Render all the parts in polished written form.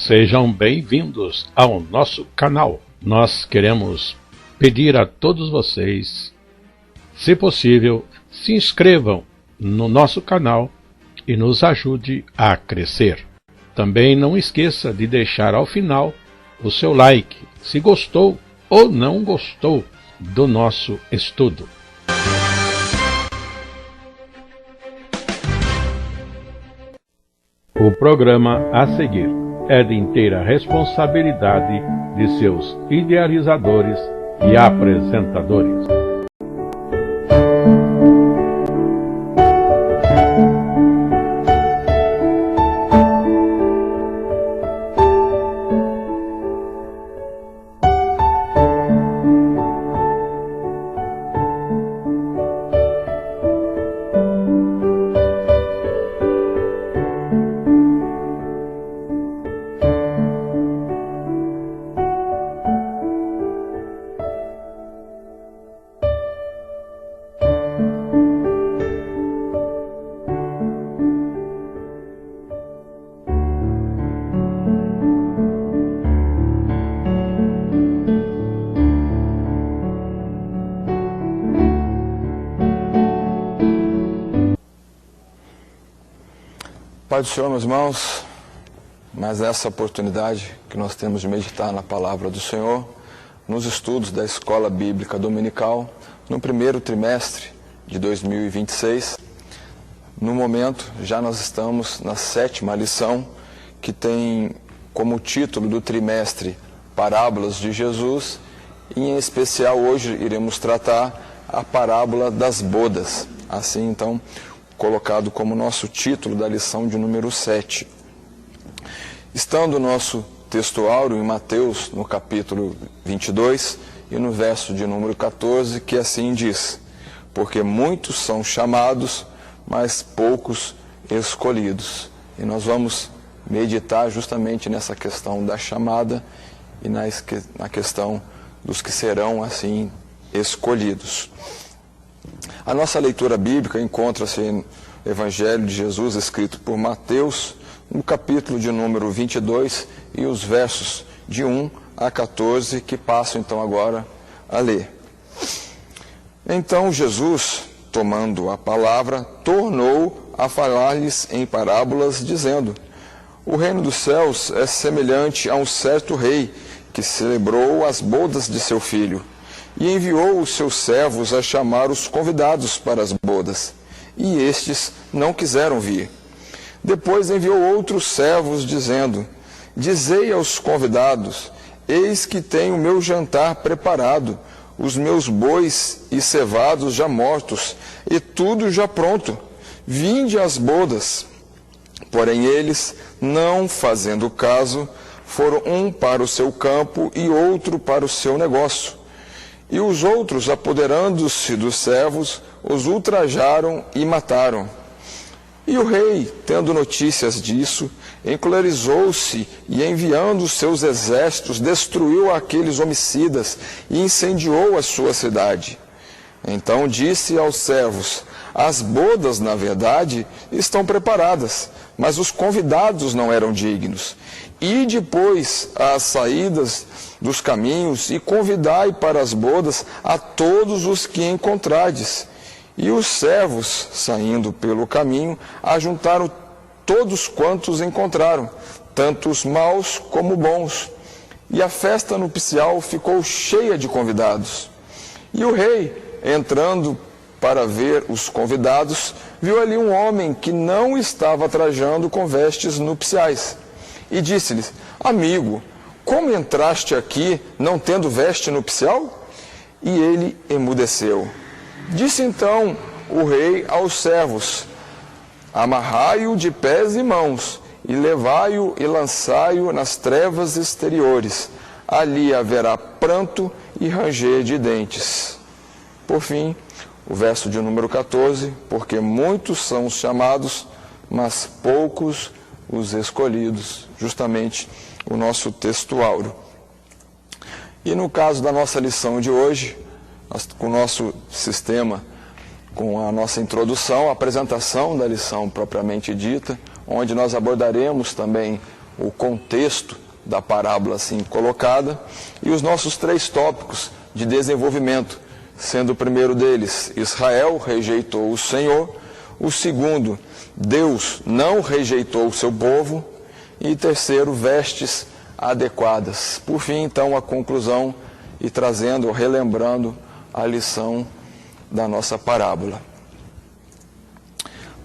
Sejam bem-vindos ao nosso canal. Nós queremos pedir a todos vocês, se possível, se inscrevam no nosso canal e nos ajude a crescer. Também não esqueça de deixar ao final o seu like, se gostou ou não gostou do nosso estudo. O programa a seguir é de inteira responsabilidade de seus idealizadores e apresentadores. Pai do Senhor, meus irmãos, mas essa oportunidade que nós temos de meditar na palavra do Senhor, nos estudos da Escola Bíblica Dominical, no primeiro trimestre de 2026, no momento, já nós estamos na 7ª lição, que tem como título do trimestre Parábolas de Jesus, e em especial hoje iremos tratar a parábola das bodas, assim então colocado como nosso título da lição de número 7. Estando o nosso texto áureo em Mateus, no capítulo 22, e no verso de número 14, que assim diz: porque muitos são chamados, mas poucos escolhidos. E nós vamos meditar justamente nessa questão da chamada e na questão dos que serão assim escolhidos. A nossa leitura bíblica encontra-se no Evangelho de Jesus, escrito por Mateus, no capítulo de número 22, e os versos de 1 a 14, que passo então agora a ler. Então Jesus, tomando a palavra, tornou a falar-lhes em parábolas, dizendo: o reino dos céus é semelhante a um certo rei, que celebrou as bodas de seu filho, e enviou os seus servos a chamar os convidados para as bodas, e estes não quiseram vir. Depois enviou outros servos, dizendo: dizei aos convidados: eis que tenho o meu jantar preparado, os meus bois e cevados já mortos, e tudo já pronto. Vinde às bodas. Porém eles, não fazendo caso, foram um para o seu campo e outro para o seu negócio. E os outros, apoderando-se dos servos, os ultrajaram e mataram. E o rei, tendo notícias disso, encolerizou-se e, enviando os seus exércitos, destruiu aqueles homicidas e incendiou a sua cidade. Então disse aos servos: as bodas, na verdade, estão preparadas, mas os convidados não eram dignos. E depois às saídas dos caminhos, e convidai para as bodas a todos os que encontrardes. E os servos, saindo pelo caminho, ajuntaram todos quantos encontraram, tanto os maus como bons. E a festa nupcial ficou cheia de convidados. E o rei, entrando para ver os convidados, viu ali um homem que não estava trajando com vestes nupciais. E disse-lhes: amigo, como entraste aqui não tendo veste nupcial? E ele emudeceu. Disse então o rei aos servos: amarrai-o de pés e mãos, e levai-o e lançai-o nas trevas exteriores. Ali haverá pranto e ranger de dentes. Por fim, o verso de número 14: porque muitos são os chamados, mas poucos os escolhidos. Justamente o nosso texto áureo. E no caso da nossa lição de hoje, com o nosso sistema, com a nossa introdução, a apresentação da lição propriamente dita, onde nós abordaremos também o contexto da parábola assim colocada, e os nossos 3 tópicos de desenvolvimento, sendo o primeiro deles, Israel rejeitou o Senhor, o segundo, Deus não rejeitou o seu povo, e terceiro, vestes adequadas. Por fim, então, a conclusão e trazendo, relembrando a lição da nossa parábola.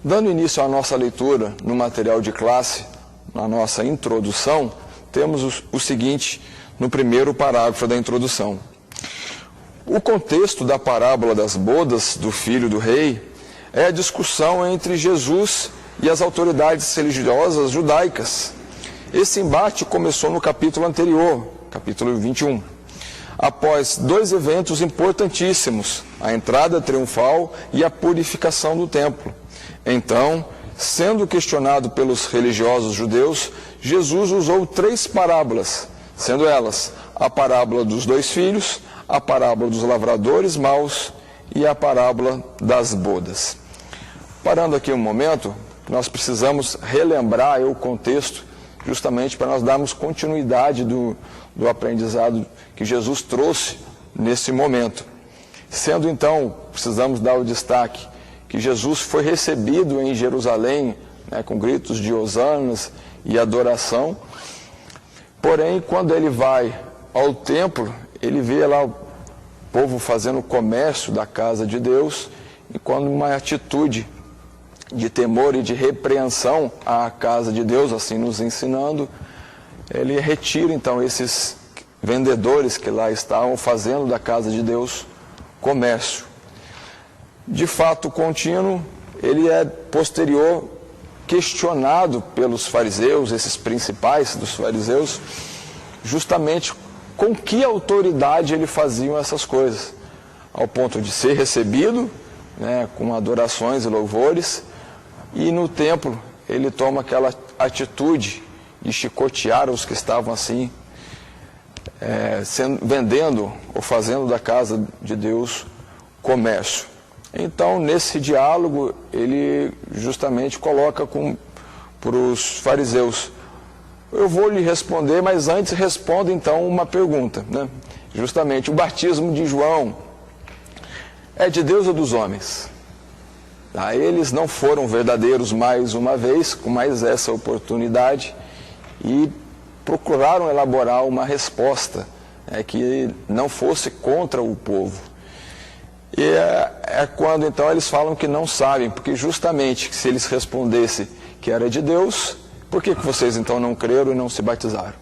Dando início à nossa leitura no material de classe, na nossa introdução, temos o seguinte no primeiro parágrafo da introdução. O contexto da parábola das bodas do filho do rei é a discussão entre Jesus e as autoridades religiosas judaicas. Esse embate começou no capítulo anterior, capítulo 21, após 2 eventos importantíssimos, a entrada triunfal e a purificação do templo. Então, sendo questionado pelos religiosos judeus, Jesus usou 3 parábolas, sendo elas a parábola dos 2 filhos, a parábola dos lavradores maus e a parábola das bodas. Parando aqui um momento, nós precisamos relembrar o contexto, justamente para nós darmos continuidade do aprendizado que Jesus trouxe nesse momento. Sendo então, precisamos dar o destaque que Jesus foi recebido em Jerusalém, com gritos de hosanas e adoração. Porém, quando ele vai ao templo, ele vê lá o povo fazendo comércio da casa de Deus, e quando uma atitude de temor e de repreensão à casa de Deus, assim nos ensinando, ele retira então esses vendedores que lá estavam fazendo da casa de Deus comércio. De fato contínuo, ele é posterior questionado pelos fariseus, esses principais dos fariseus, justamente com que autoridade ele faziam essas coisas, ao ponto de ser recebido, com adorações e louvores, e no templo ele toma aquela atitude de chicotear os que estavam assim, vendendo ou fazendo da casa de Deus comércio. Então, nesse diálogo, ele justamente coloca para os fariseus: eu vou lhe responder, mas antes responda então uma pergunta, Justamente, o batismo de João é de Deus ou dos homens? Eles não foram verdadeiros mais uma vez, com mais essa oportunidade, e procuraram elaborar uma resposta que não fosse contra o povo. E é quando então eles falam que não sabem, porque justamente se eles respondessem que era de Deus, por que vocês então não creram e não se batizaram?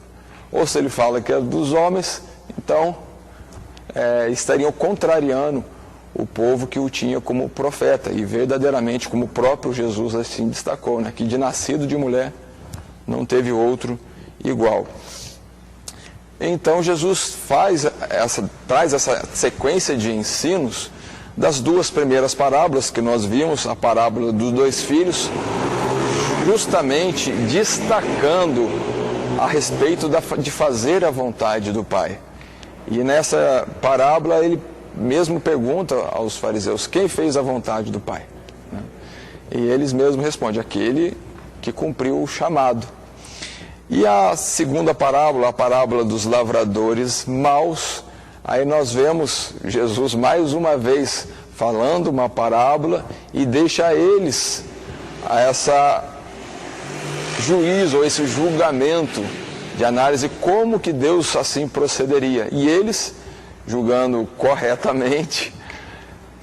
Ou se ele fala que é dos homens, então estariam contrariando o povo que o tinha como profeta, e verdadeiramente, como o próprio Jesus assim destacou, que de nascido de mulher não teve outro igual. Então Jesus traz essa sequência de ensinos das 2 primeiras parábolas que nós vimos, a parábola dos 2 filhos, justamente destacando a respeito de fazer a vontade do Pai. E nessa parábola ele mesmo pergunta aos fariseus: quem fez a vontade do Pai? E eles mesmos respondem: aquele que cumpriu o chamado. E a segunda parábola, a parábola dos lavradores maus, aí nós vemos Jesus mais uma vez falando uma parábola e deixa a eles essa juízo, ou esse julgamento de análise, como que Deus assim procederia. E eles, julgando corretamente,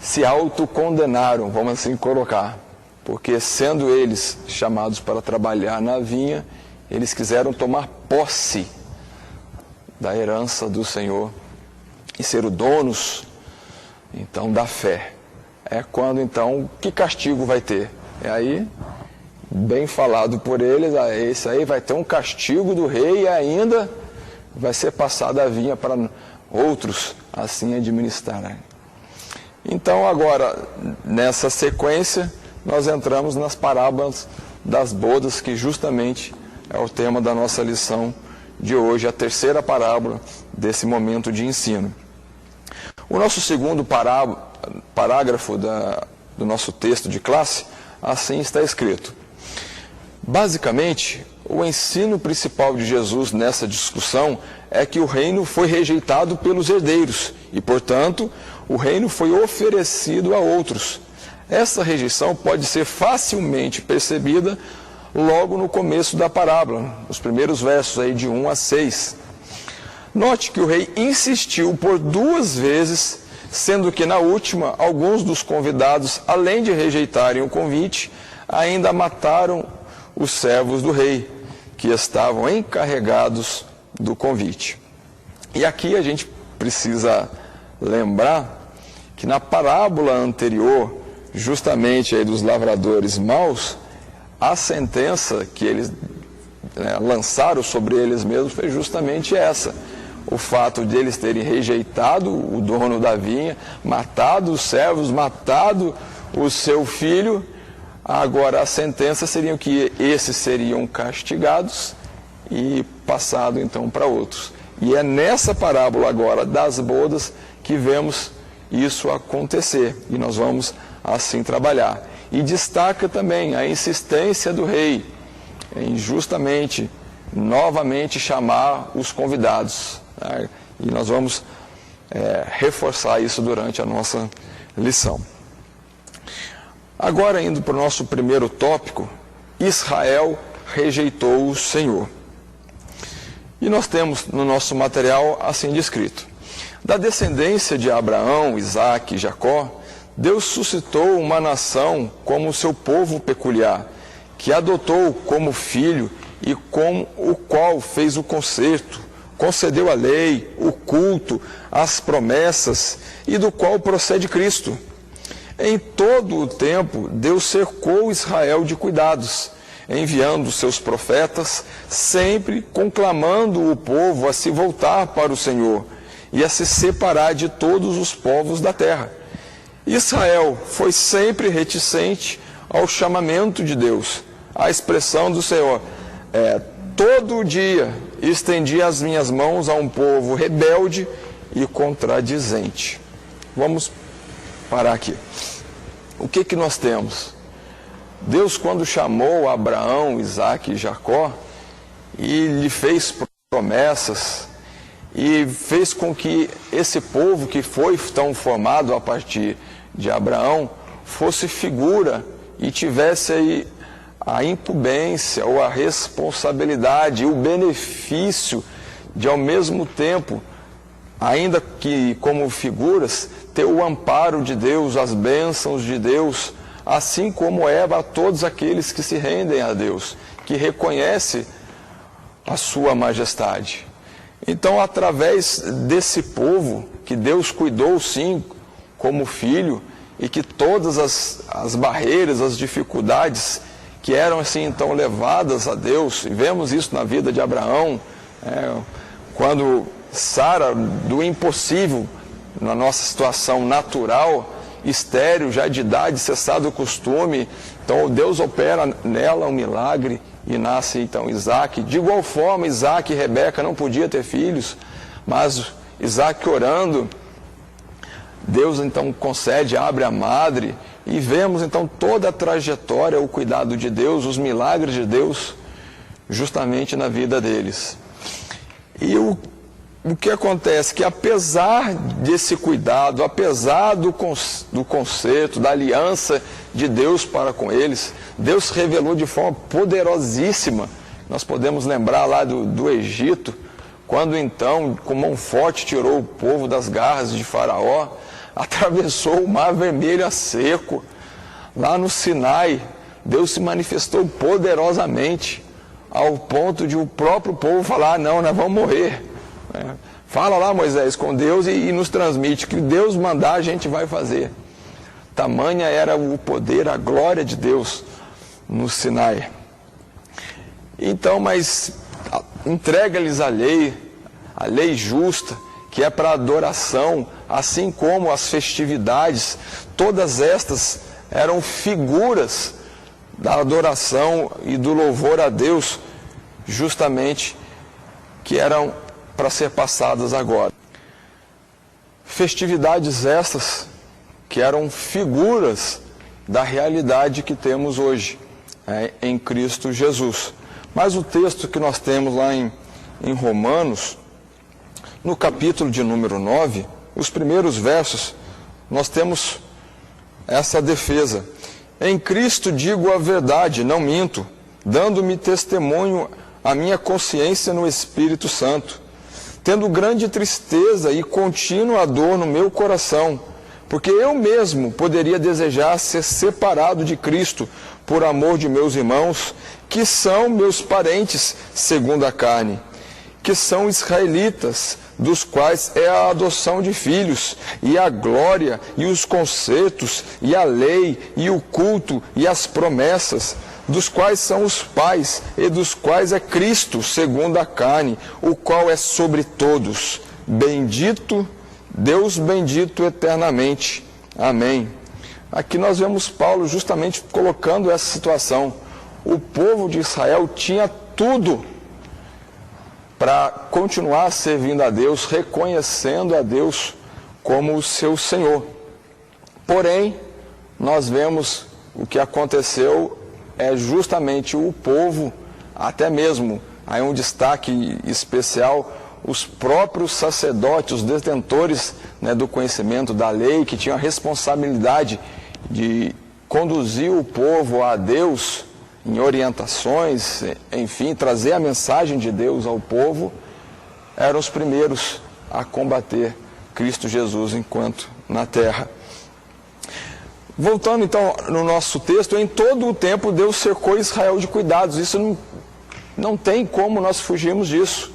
se autocondenaram, vamos assim colocar, porque sendo eles chamados para trabalhar na vinha, eles quiseram tomar posse da herança do Senhor e ser os donos, então, da fé. É quando, então, que castigo vai ter? É aí, bem falado por eles, esse aí vai ter um castigo do rei e ainda vai ser passada a vinha para outros assim administrarem. Então, agora, nessa sequência, nós entramos nas parábolas das bodas, que justamente é o tema da nossa lição de hoje, a terceira parábola desse momento de ensino. O nosso segundo parágrafo do nosso texto de classe, assim está escrito: Basicamente, o ensino principal de Jesus nessa discussão é que o reino foi rejeitado pelos herdeiros e, portanto, o reino foi oferecido a outros. Essa rejeição pode ser facilmente percebida logo no começo da parábola, nos primeiros versos aí de 1 a 6. Note que o rei insistiu por 2 vezes, sendo que na última, alguns dos convidados, além de rejeitarem o convite, ainda mataram os servos do rei, que estavam encarregados do convite. E aqui a gente precisa lembrar que na parábola anterior, justamente aí dos lavradores maus, a sentença que eles lançaram sobre eles mesmos foi justamente essa. O fato de eles terem rejeitado o dono da vinha, matado os servos, matado o seu filho. Agora a sentença seria que esses seriam castigados e passado então para outros. E é nessa parábola agora das bodas que vemos isso acontecer. E nós vamos assim trabalhar. E destaca também a insistência do rei em justamente, novamente chamar os convidados. Né? E nós vamos reforçar isso durante a nossa lição. Agora, indo para o nosso primeiro tópico, Israel rejeitou o Senhor. E nós temos no nosso material assim descrito: da descendência de Abraão, Isaque e Jacó, Deus suscitou uma nação como seu povo peculiar, que adotou como filho e com o qual fez o concerto, concedeu a lei, o culto, as promessas, e do qual procede Cristo. Em todo o tempo, Deus cercou Israel de cuidados, enviando seus profetas, sempre conclamando o povo a se voltar para o Senhor e a se separar de todos os povos da terra. Israel foi sempre reticente ao chamamento de Deus, à expressão do Senhor. Todo dia estendi as minhas mãos a um povo rebelde e contradizente. Vamos parar aqui. O que nós temos? Deus, quando chamou Abraão, Isaque e Jacó, e lhe fez promessas, e fez com que esse povo que foi tão formado a partir de Abraão, fosse figura e tivesse aí a incumbência ou a responsabilidade, o benefício de, ao mesmo tempo, ainda que como figuras, ter o amparo de Deus, as bênçãos de Deus, assim como é a todos aqueles que se rendem a Deus, que reconhecem a sua majestade. Então, através desse povo, que Deus cuidou sim como filho, e que todas as barreiras, as dificuldades que eram assim então levadas a Deus, e vemos isso na vida de Abraão, quando Sara, do impossível, na nossa situação natural, estéril, já de idade, cessado o costume, então Deus opera nela um milagre e nasce então Isaque. De igual forma, Isaque e Rebeca não podiam ter filhos, mas Isaque orando, Deus então concede, abre a madre, e vemos então toda a trajetória, o cuidado de Deus, os milagres de Deus, justamente na vida deles. E o que acontece? Que apesar desse cuidado, apesar do concerto, da aliança de Deus para com eles, Deus revelou de forma poderosíssima. Nós podemos lembrar lá do Egito, quando então, com mão forte, tirou o povo das garras de Faraó, atravessou o Mar Vermelho a seco. Lá no Sinai, Deus se manifestou poderosamente, ao ponto de o próprio povo falar: não, nós vamos morrer. Fala lá, Moisés, com Deus e nos transmite que Deus mandar, a gente vai fazer. Tamanha era o poder, a glória de Deus no Sinai. Então, mas entrega-lhes a lei justa, que é para adoração, assim como as festividades, todas estas eram figuras da adoração e do louvor a Deus, justamente, que eram para ser passadas agora. Festividades estas que eram figuras da realidade que temos hoje. em Cristo Jesus. Mas o texto que nós temos lá em Romanos, no capítulo de número 9, os primeiros versos, nós temos essa defesa. Em Cristo digo a verdade, não minto, dando-me testemunho a minha consciência no Espírito Santo, tendo grande tristeza e contínua dor no meu coração, porque eu mesmo poderia desejar ser separado de Cristo por amor de meus irmãos, que são meus parentes segundo a carne, que são israelitas, dos quais é a adoção de filhos, e a glória, e os concertos, e a lei, e o culto, e as promessas, dos quais são os pais, e dos quais é Cristo, segundo a carne, o qual é sobre todos. Bendito, Deus bendito eternamente. Amém. Aqui nós vemos Paulo justamente colocando essa situação. O povo de Israel tinha tudo para continuar servindo a Deus, reconhecendo a Deus como o seu Senhor. Porém, nós vemos o que aconteceu é justamente o povo, até mesmo, aí um destaque especial, os próprios sacerdotes, os detentores, né, do conhecimento da lei, que tinham a responsabilidade de conduzir o povo a Deus em orientações, enfim, trazer a mensagem de Deus ao povo, eram os primeiros a combater Cristo Jesus enquanto na terra. Voltando então no nosso texto, em todo o tempo Deus cercou Israel de cuidados, isso não tem como nós fugirmos disso.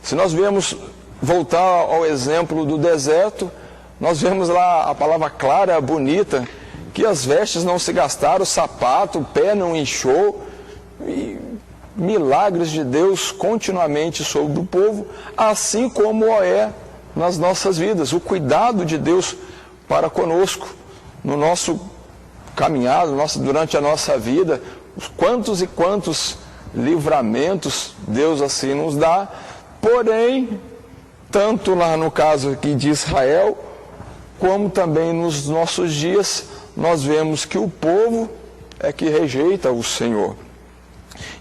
Se nós vemos, voltar ao exemplo do deserto, nós vemos lá a palavra clara, bonita, que as vestes não se gastaram, o sapato, o pé não inchou, e milagres de Deus continuamente sobre o povo, assim como é nas nossas vidas, o cuidado de Deus para conosco, no nosso caminhado, durante a nossa vida, quantos e quantos livramentos Deus assim nos dá, porém, tanto lá no caso aqui de Israel, como também nos nossos dias, nós vemos que o povo é que rejeita o Senhor.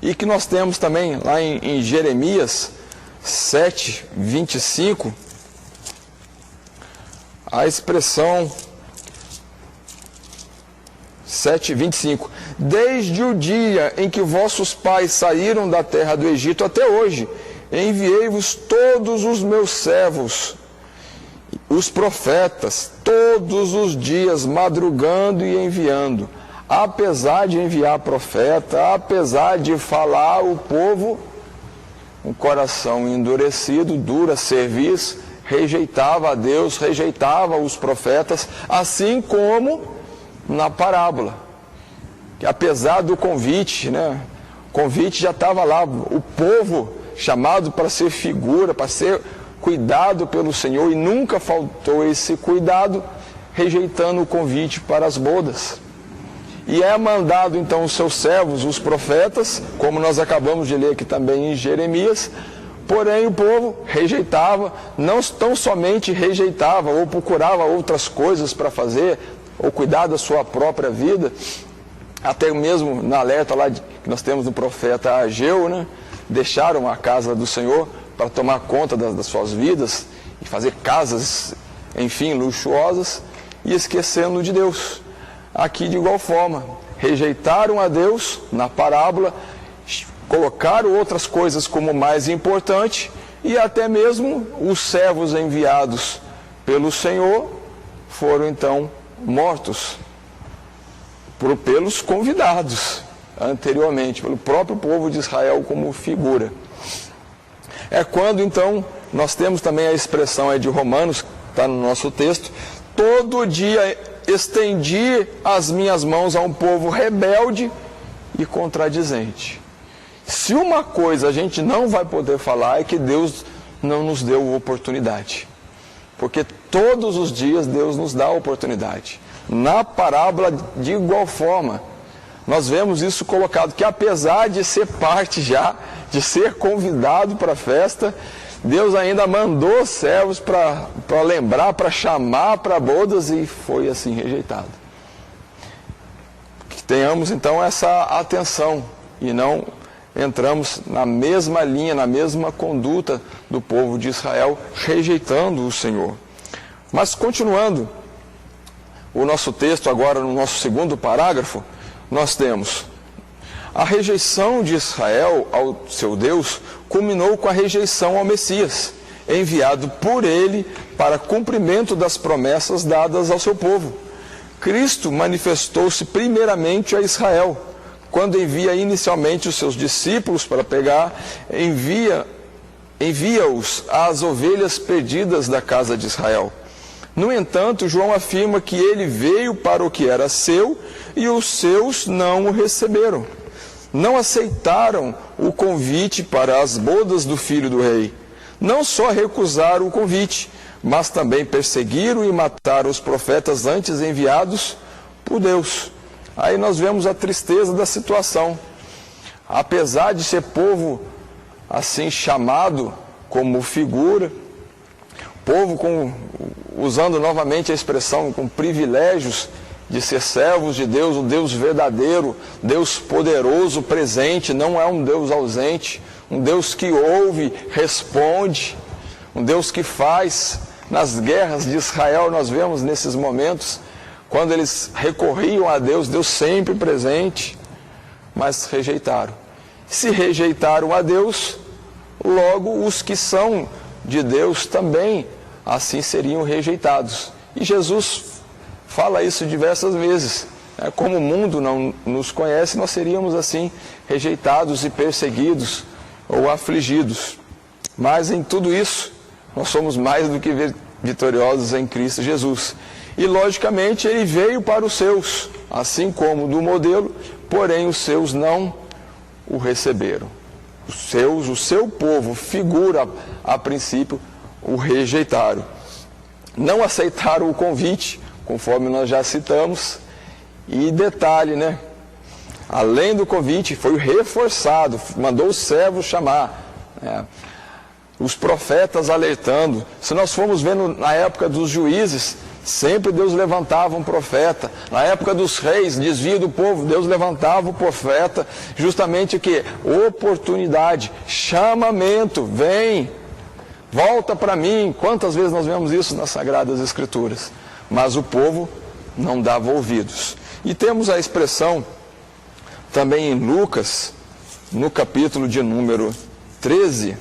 E que nós temos também lá em Jeremias 7, 25, a expressão 7, 25. Desde o dia em que vossos pais saíram da terra do Egito até hoje, enviei-vos todos os meus servos, os profetas, todos os dias, madrugando e enviando. Apesar de enviar profeta, apesar de falar, o povo, um coração endurecido, dura serviço, rejeitava a Deus, rejeitava os profetas, assim como na parábola, que apesar do convite, né, o convite já estava lá, o povo chamado para ser figura, para ser cuidado pelo Senhor, e nunca faltou esse cuidado, rejeitando o convite para as bodas. E é mandado então os seus servos, os profetas, como nós acabamos de ler aqui também em Jeremias, porém o povo rejeitava, não tão somente rejeitava ou procurava outras coisas para fazer, ou cuidar da sua própria vida, até mesmo na alerta lá que nós temos no profeta Ageu, né? Deixaram a casa do Senhor para tomar conta das suas vidas e fazer casas, enfim, luxuosas, e esquecendo de Deus. Aqui de igual forma, rejeitaram a Deus na parábola, colocaram outras coisas como mais importante, e até mesmo os servos enviados pelo Senhor foram então mortos pelos convidados anteriormente, pelo próprio povo de Israel como figura. É quando então nós temos também a expressão aí de Romanos, que está no nosso texto: todo dia estendi as minhas mãos a um povo rebelde e contradizente. Se uma coisa a gente não vai poder falar é que Deus não nos deu oportunidade, porque todos os dias Deus nos dá oportunidade. Na parábola, de igual forma, nós vemos isso colocado, que apesar de ser parte já, de ser convidado para a festa, Deus ainda mandou servos para lembrar, para chamar para bodas, e foi assim rejeitado. tenhamos então essa atenção e não entramos na mesma linha, na mesma conduta do povo de Israel, rejeitando o Senhor. Mas continuando o nosso texto agora no nosso segundo parágrafo, nós temos: a rejeição de Israel ao seu Deus culminou com a rejeição ao Messias, enviado por ele para cumprimento das promessas dadas ao seu povo. Cristo manifestou-se primeiramente a Israel, quando envia inicialmente os seus discípulos para envia-os às ovelhas perdidas da casa de Israel. No entanto, João afirma que ele veio para o que era seu e os seus não o receberam. Não aceitaram o convite para as bodas do filho do rei. Não só recusaram o convite, mas também perseguiram e mataram os profetas antes enviados por Deus. Aí nós vemos a tristeza da situação. Apesar de ser povo assim chamado como figura, povo usando novamente a expressão com privilégios de ser servos de Deus, um Deus verdadeiro, Deus poderoso, presente, não é um Deus ausente, um Deus que ouve, responde, um Deus que faz. Nas guerras de Israel nós vemos nesses momentos, quando eles recorriam a Deus, Deus sempre presente, mas rejeitaram. Se rejeitaram a Deus, logo os que são de Deus também assim seriam rejeitados. E Jesus fala isso diversas vezes. Como o mundo não nos conhece, nós seríamos assim rejeitados e perseguidos ou afligidos. Mas em tudo isso, nós somos mais do que vitoriosos em Cristo Jesus. E logicamente ele veio para os seus, assim como do modelo, porém os seus não o receberam. O seu povo, figura a princípio, o rejeitaram. Não aceitaram o convite, conforme nós já citamos. E detalhe, né? Além do convite, foi reforçado, mandou os servos chamar. Os profetas alertando. Se nós formos vendo na época dos juízes, sempre Deus levantava um profeta. Na época dos reis, desvio do povo, Deus levantava o profeta. Justamente o que? Oportunidade, chamamento, vem, volta para mim. Quantas vezes nós vemos isso nas Sagradas Escrituras? Mas o povo não dava ouvidos. E temos a expressão também em Lucas, no capítulo de número 13,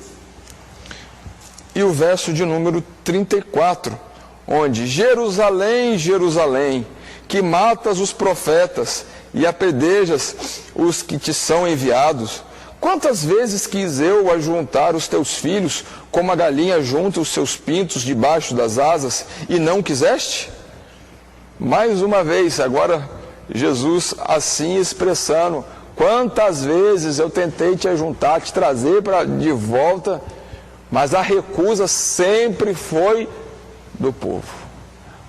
e o verso de número 34, onde: Jerusalém, Jerusalém, que matas os profetas e apedrejas os que te são enviados, quantas vezes quis eu ajuntar os teus filhos, como a galinha junta os seus pintos debaixo das asas, e não quiseste? Mais uma vez, agora Jesus assim expressando: quantas vezes eu tentei te ajuntar, te trazer de volta, mas a recusa sempre foi do povo.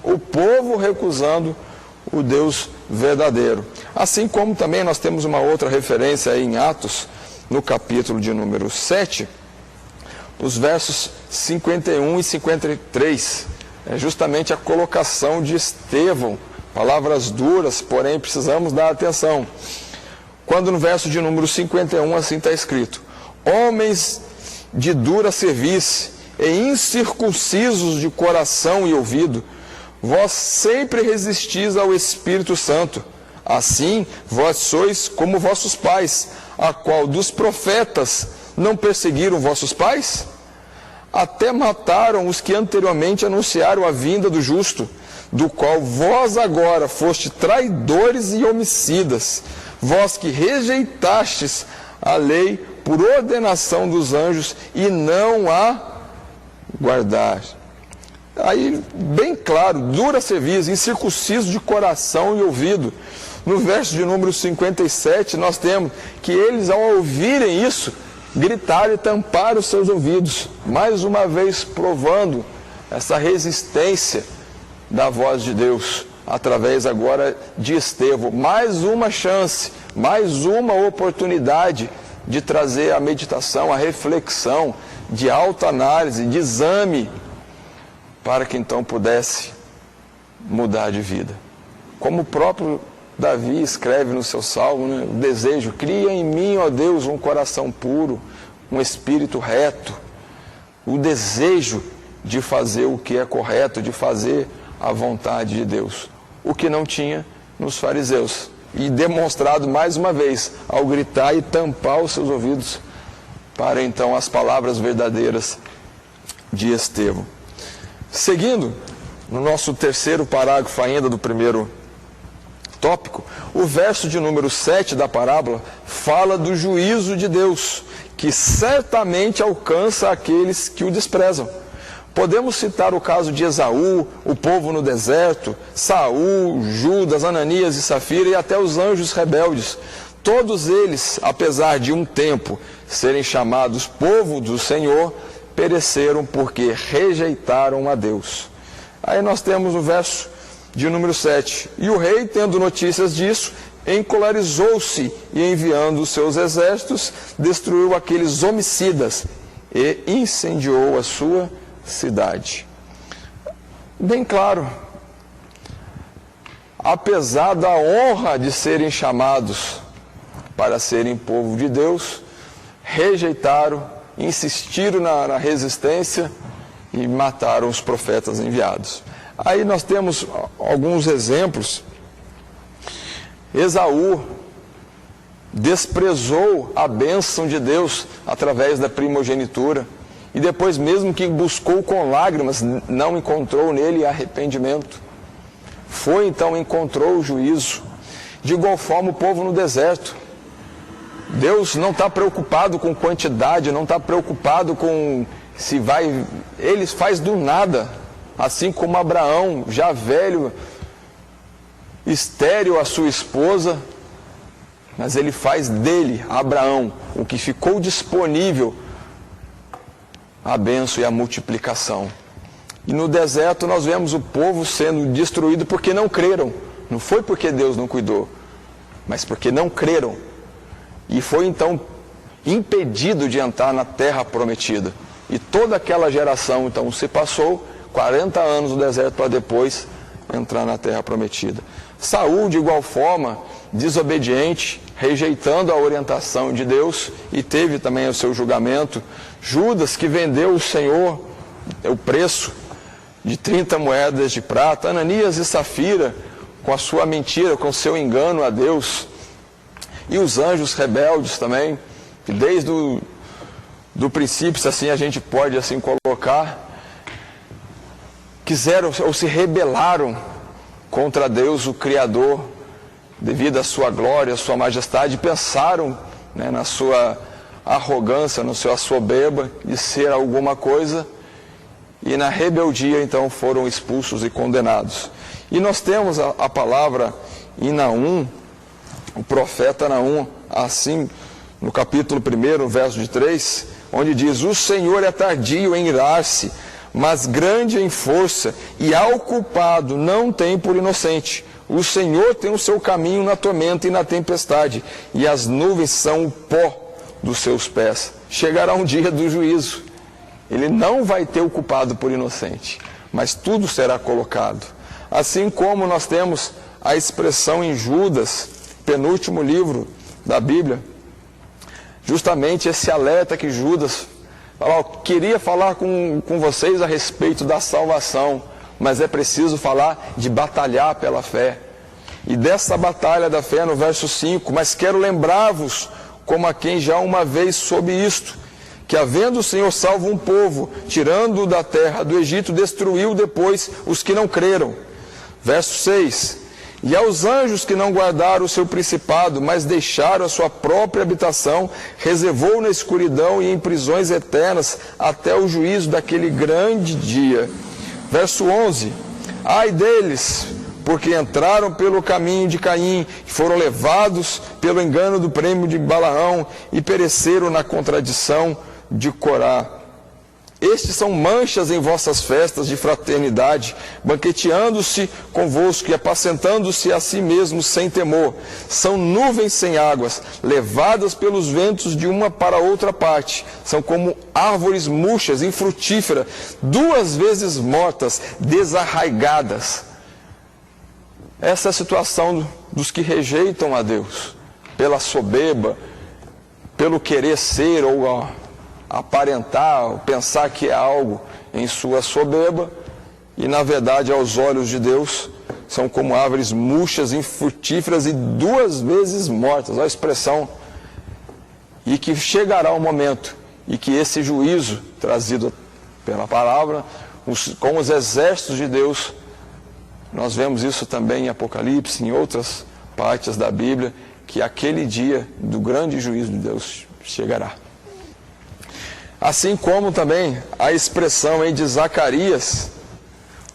O povo recusando o Deus verdadeiro. Assim como também nós temos uma outra referência aí em Atos, no capítulo de número 7, os versos 51 e 53. É justamente a colocação de Estevão. Palavras duras, porém precisamos dar atenção. Quando no verso de número 51 assim está escrito: homens de dura cerviz e incircuncisos de coração e ouvido, vós sempre resistis ao Espírito Santo. Assim, vós sois como vossos pais, a qual dos profetas não perseguiram vossos pais? Até mataram os que anteriormente anunciaram a vinda do justo, do qual vós agora foste traidores e homicidas, vós que rejeitastes a lei por ordenação dos anjos e não a guardar. Aí, bem claro, dura cerviz, incircunciso de coração e ouvido. No verso de número 57, nós temos que eles, ao ouvirem isso, gritaram e tamparam os seus ouvidos, mais uma vez provando essa resistência da voz de Deus, através agora de Estevão. Mais uma chance, mais uma oportunidade de trazer a meditação, a reflexão, de autoanálise, de exame, para que então pudesse mudar de vida. Como o próprio Davi escreve no seu salmo, né, o desejo: cria em mim, ó Deus, um coração puro, um espírito reto. O desejo de fazer o que é correto, de fazer a vontade de Deus. O que não tinha nos fariseus. E demonstrado mais uma vez, ao gritar e tampar os seus ouvidos para então as palavras verdadeiras de Estevão. Seguindo, no nosso terceiro parágrafo ainda do primeiro tópico, o verso de número 7 da parábola fala do juízo de Deus, que certamente alcança aqueles que o desprezam. Podemos citar o caso de Esaú, o povo no deserto, Saul, Judas, Ananias e Safira e até os anjos rebeldes. Todos eles, apesar de um tempo serem chamados povo do Senhor, pereceram porque rejeitaram a Deus. Aí nós temos o verso de número 7. E o rei, tendo notícias disso, encolarizou-se e, enviando os seus exércitos, destruiu aqueles homicidas e incendiou a sua cidade. Bem claro, apesar da honra de serem chamados para serem povo de Deus, rejeitaram, insistiram na resistência e mataram os profetas enviados. Aí nós temos alguns exemplos. Esaú desprezou a bênção de Deus através da primogenitura. E depois, mesmo que buscou com lágrimas, não encontrou nele arrependimento. Foi então, encontrou o juízo. De igual forma, o povo no deserto. Deus não está preocupado com quantidade, não está preocupado com se vai... Ele faz do nada, assim como Abraão, já velho, estéril a sua esposa, mas ele faz dele, Abraão, o que ficou disponível, a bênção e a multiplicação. E no deserto nós vemos o povo sendo destruído porque não creram. Não foi porque Deus não cuidou, mas porque não creram. E foi então impedido de entrar na terra prometida. E toda aquela geração então se passou 40 anos no deserto para depois entrar na terra prometida. Saul, de igual forma, desobediente, rejeitando a orientação de Deus, e teve também o seu julgamento. Judas, que vendeu o Senhor, o preço de 30 moedas de prata. Ananias e Safira, com a sua mentira, com o seu engano a Deus. E os anjos rebeldes também, que desde do princípio, se assim a gente pode assim colocar, quiseram ou se rebelaram contra Deus, o Criador, devido à sua glória, à sua majestade, pensaram, né, na sua arrogância, na sua soberba de ser alguma coisa, e na rebeldia então foram expulsos e condenados. E nós temos a palavra em Naum, o profeta Naum, assim, no capítulo 1, verso de 3, onde diz: o Senhor é tardio em irar-se, mas grande em força, e ao culpado não tem por inocente. O Senhor tem o seu caminho na tormenta e na tempestade, e as nuvens são o pó dos seus pés. Chegará um dia do juízo. Ele não vai ter o culpado por inocente, mas tudo será colocado. Assim como nós temos a expressão em Judas, penúltimo livro da Bíblia, justamente esse alerta que Judas falou: queria falar com vocês a respeito da salvação, mas é preciso falar de batalhar pela fé. E dessa batalha da fé, no verso 5, mas quero lembrar-vos, como a quem já uma vez soube isto, que havendo o Senhor salvo um povo, tirando-o da terra do Egito, destruiu depois os que não creram. Verso 6, e aos anjos que não guardaram o seu principado, mas deixaram a sua própria habitação, reservou na escuridão e em prisões eternas, até o juízo daquele grande dia. Verso 11, ai deles, porque entraram pelo caminho de Caim, e foram levados pelo engano do prêmio de Balaão, e pereceram na contradição de Corá. Estes são manchas em vossas festas de fraternidade, banqueteando-se convosco e apacentando-se a si mesmos sem temor. São nuvens sem águas, levadas pelos ventos de uma para outra parte. São como árvores murchas, infrutíferas, 2 vezes mortas, desarraigadas. Essa é a situação dos que rejeitam a Deus, pela soberba, pelo querer ser ou aparentar, ou pensar que é algo em sua soberba, e na verdade, aos olhos de Deus, são como árvores murchas, infrutíferas e 2 vezes mortas. Olha a expressão. E que chegará o momento e que esse juízo trazido pela palavra, com os exércitos de Deus, nós vemos isso também em Apocalipse, em outras partes da Bíblia, que aquele dia do grande juízo de Deus chegará. Assim como também a expressão aí de Zacarias,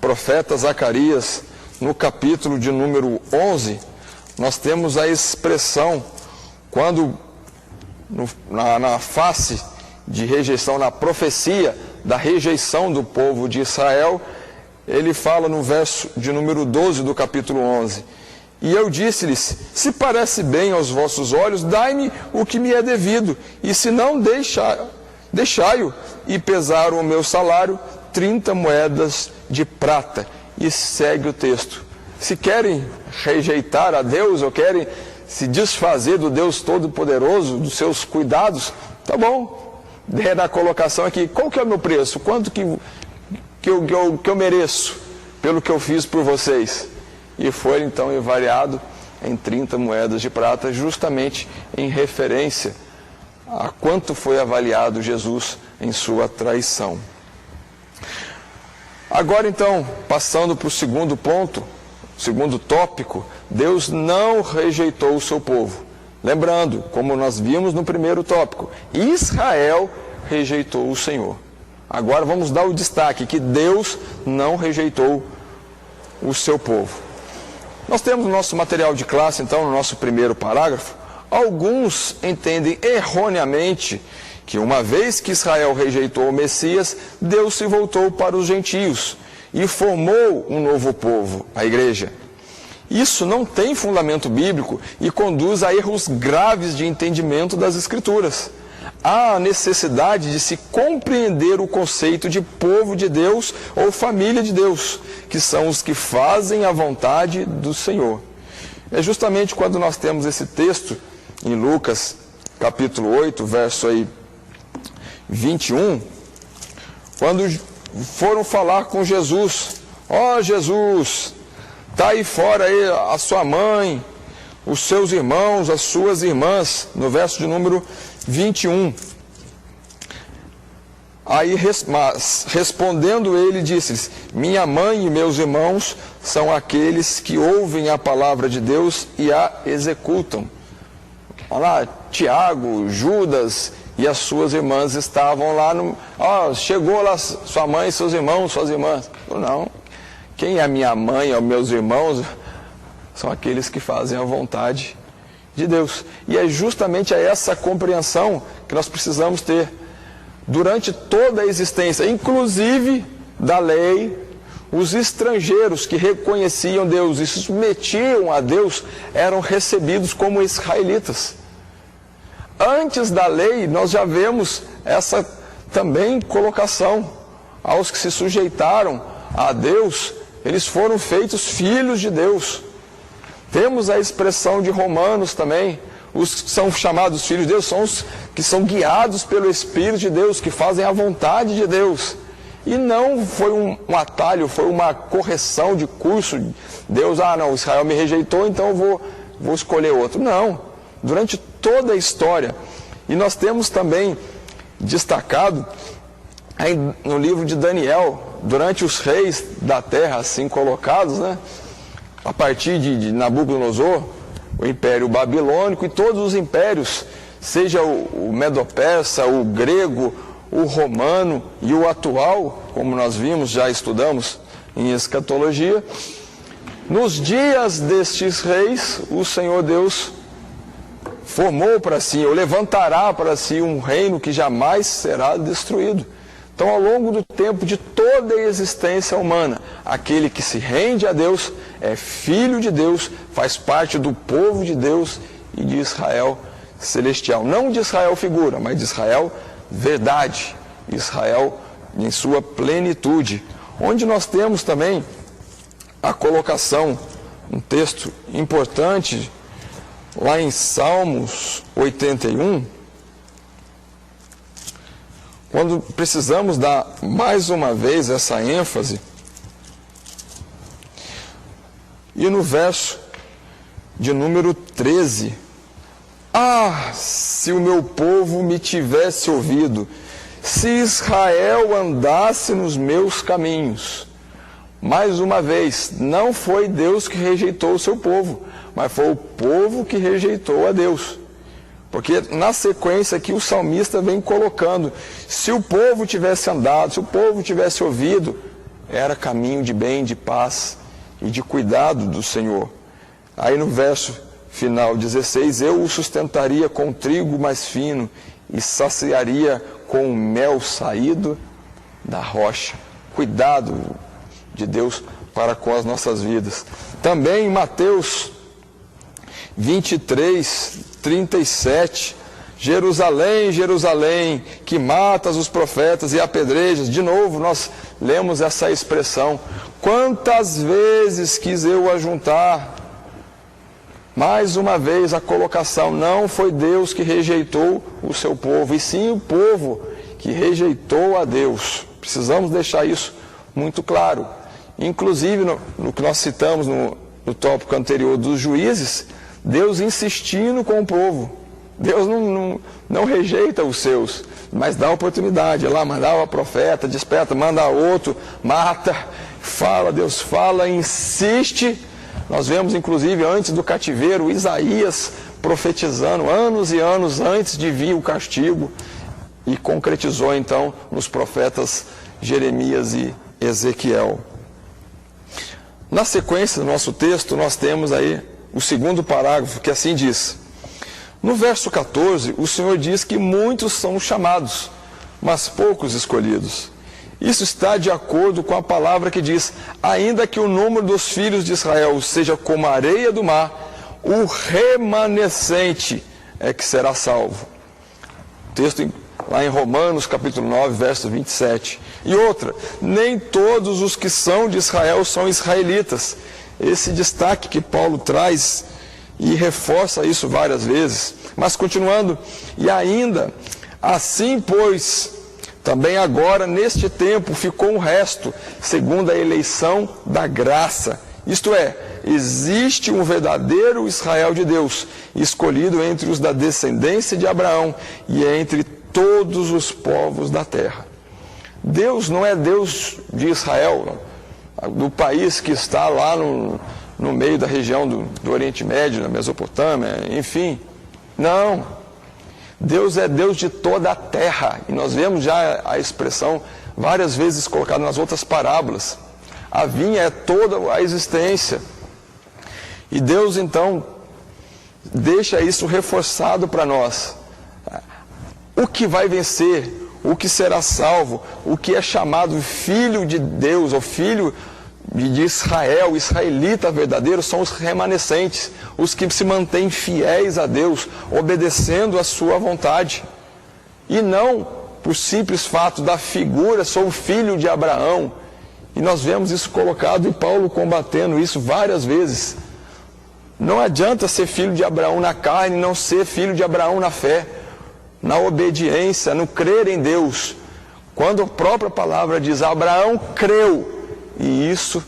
profeta Zacarias, no capítulo de número 11, nós temos a expressão, quando na face de rejeição, na profecia da rejeição do povo de Israel, ele fala no verso de número 12 do capítulo 11, e eu disse-lhes, se parece bem aos vossos olhos, dai-me o que me é devido, e se não, deixai-o, e pesaram o meu salário 30 moedas de prata. E segue o texto. Se querem rejeitar a Deus, ou querem se desfazer do Deus Todo-Poderoso, dos seus cuidados, tá bom. Na colocação aqui, qual que é o meu preço? Quanto que eu mereço pelo que eu fiz por vocês? E foi então avaliado em 30 moedas de prata, justamente em referência a quanto foi avaliado Jesus em sua traição. Agora então, passando para o segundo ponto, segundo tópico, Deus não rejeitou o seu povo. Lembrando, como nós vimos no primeiro tópico, Israel rejeitou o Senhor. Agora vamos dar o destaque que Deus não rejeitou o seu povo. Nós temos no nosso material de classe, então, no nosso primeiro parágrafo, alguns entendem erroneamente que uma vez que Israel rejeitou o Messias, Deus se voltou para os gentios e formou um novo povo, a igreja. Isso não tem fundamento bíblico e conduz a erros graves de entendimento das Escrituras. Há a necessidade de se compreender o conceito de povo de Deus ou família de Deus, que são os que fazem a vontade do Senhor. É justamente quando nós temos esse texto em Lucas, capítulo 8, verso aí 21, quando foram falar com Jesus, ó Jesus, está aí fora aí a sua mãe, os seus irmãos, as suas irmãs, no verso de número 21. Aí respondendo ele, disse-lhes, minha mãe e meus irmãos são aqueles que ouvem a palavra de Deus e a executam. Olha lá, Tiago, Judas e as suas irmãs estavam lá, chegou lá sua mãe, seus irmãos, suas irmãs. Não, quem é a minha mãe ou meus irmãos são aqueles que fazem a vontade de Deus. E é justamente essa compreensão que nós precisamos ter durante toda a existência, inclusive da lei. Os estrangeiros que reconheciam Deus e se submetiam a Deus eram recebidos como israelitas. Antes da lei, nós já vemos essa também colocação. Aos que se sujeitaram a Deus, eles foram feitos filhos de Deus. Temos a expressão de Romanos também. Os que são chamados filhos de Deus são os que são guiados pelo Espírito de Deus, que fazem a vontade de Deus. E não foi um atalho, foi uma correção de curso. Deus, não, Israel me rejeitou, então eu vou escolher outro. Não. Durante toda a história. E nós temos também destacado aí no livro de Daniel, durante os reis da terra assim colocados, né? A partir de Nabucodonosor, o Império Babilônico e todos os impérios, seja o Medo-Persa, o grego, o romano e o atual, como nós vimos, já estudamos em escatologia, nos dias destes reis, o Senhor Deus formou para si, ou levantará para si um reino que jamais será destruído. Então, ao longo do tempo de toda a existência humana, aquele que se rende a Deus é filho de Deus, faz parte do povo de Deus e de Israel celestial. Não de Israel figura, mas de Israel verdade, Israel em sua plenitude. Onde nós temos também a colocação um texto importante, lá em Salmos 81, quando precisamos dar mais uma vez essa ênfase. E no verso de número 13, ah, se o meu povo me tivesse ouvido, se Israel andasse nos meus caminhos. Mais uma vez, não foi Deus que rejeitou o seu povo, mas foi o povo que rejeitou a Deus. Porque na sequência aqui o salmista vem colocando, se o povo tivesse andado, se o povo tivesse ouvido, era caminho de bem, de paz e de cuidado do Senhor. Aí no verso final 16, eu o sustentaria com trigo mais fino e saciaria com o mel saído da rocha. Cuidado de Deus para com as nossas vidas. Também em Mateus 23, 37, Jerusalém, Jerusalém, que matas os profetas e apedrejas. De novo nós lemos essa expressão. Quantas vezes quis eu ajuntar? Mais uma vez a colocação, não foi Deus que rejeitou o seu povo, e sim o povo que rejeitou a Deus. Precisamos deixar isso muito claro. Inclusive no que nós citamos no tópico anterior dos juízes, Deus insistindo com o povo. Deus não rejeita os seus, mas dá oportunidade. Lá mandava profeta, desperta, manda outro, mata, fala, Deus fala, insiste. Nós vemos inclusive antes do cativeiro Isaías profetizando anos e anos antes de vir o castigo, e concretizou então nos profetas Jeremias e Ezequiel. Na sequência do nosso texto nós temos aí o segundo parágrafo, que assim diz. No verso 14, o Senhor diz que muitos são chamados, mas poucos escolhidos. Isso está de acordo com a palavra que diz, ainda que o número dos filhos de Israel seja como a areia do mar, o remanescente é que será salvo. Texto lá em Romanos capítulo 9, verso 27. E outra, nem todos os que são de Israel são israelitas. Esse destaque que Paulo traz e reforça isso várias vezes. Mas continuando, e ainda, assim pois, também agora neste tempo ficou um resto, segundo a eleição da graça. Isto é, existe um verdadeiro Israel de Deus, escolhido entre os da descendência de Abraão e entre todos os povos da terra. Deus não é Deus de Israel, do país que está lá no meio da região do Oriente Médio, na Mesopotâmia, enfim. Não. Deus é Deus de toda a terra. E nós vemos já a expressão várias vezes colocada nas outras parábolas. A vinha é toda a existência. E Deus então deixa isso reforçado para nós. O que vai vencer, o que será salvo, o que é chamado filho de Deus, ou filho de Israel, israelita verdadeiro, são os remanescentes, os que se mantêm fiéis a Deus, obedecendo a sua vontade. E não por simples fato da figura, sou filho de Abraão. E nós vemos isso colocado e Paulo combatendo isso várias vezes. Não adianta ser filho de Abraão na carne e não ser filho de Abraão na fé, na obediência, no crer em Deus. Quando a própria palavra diz, Abraão creu, e isso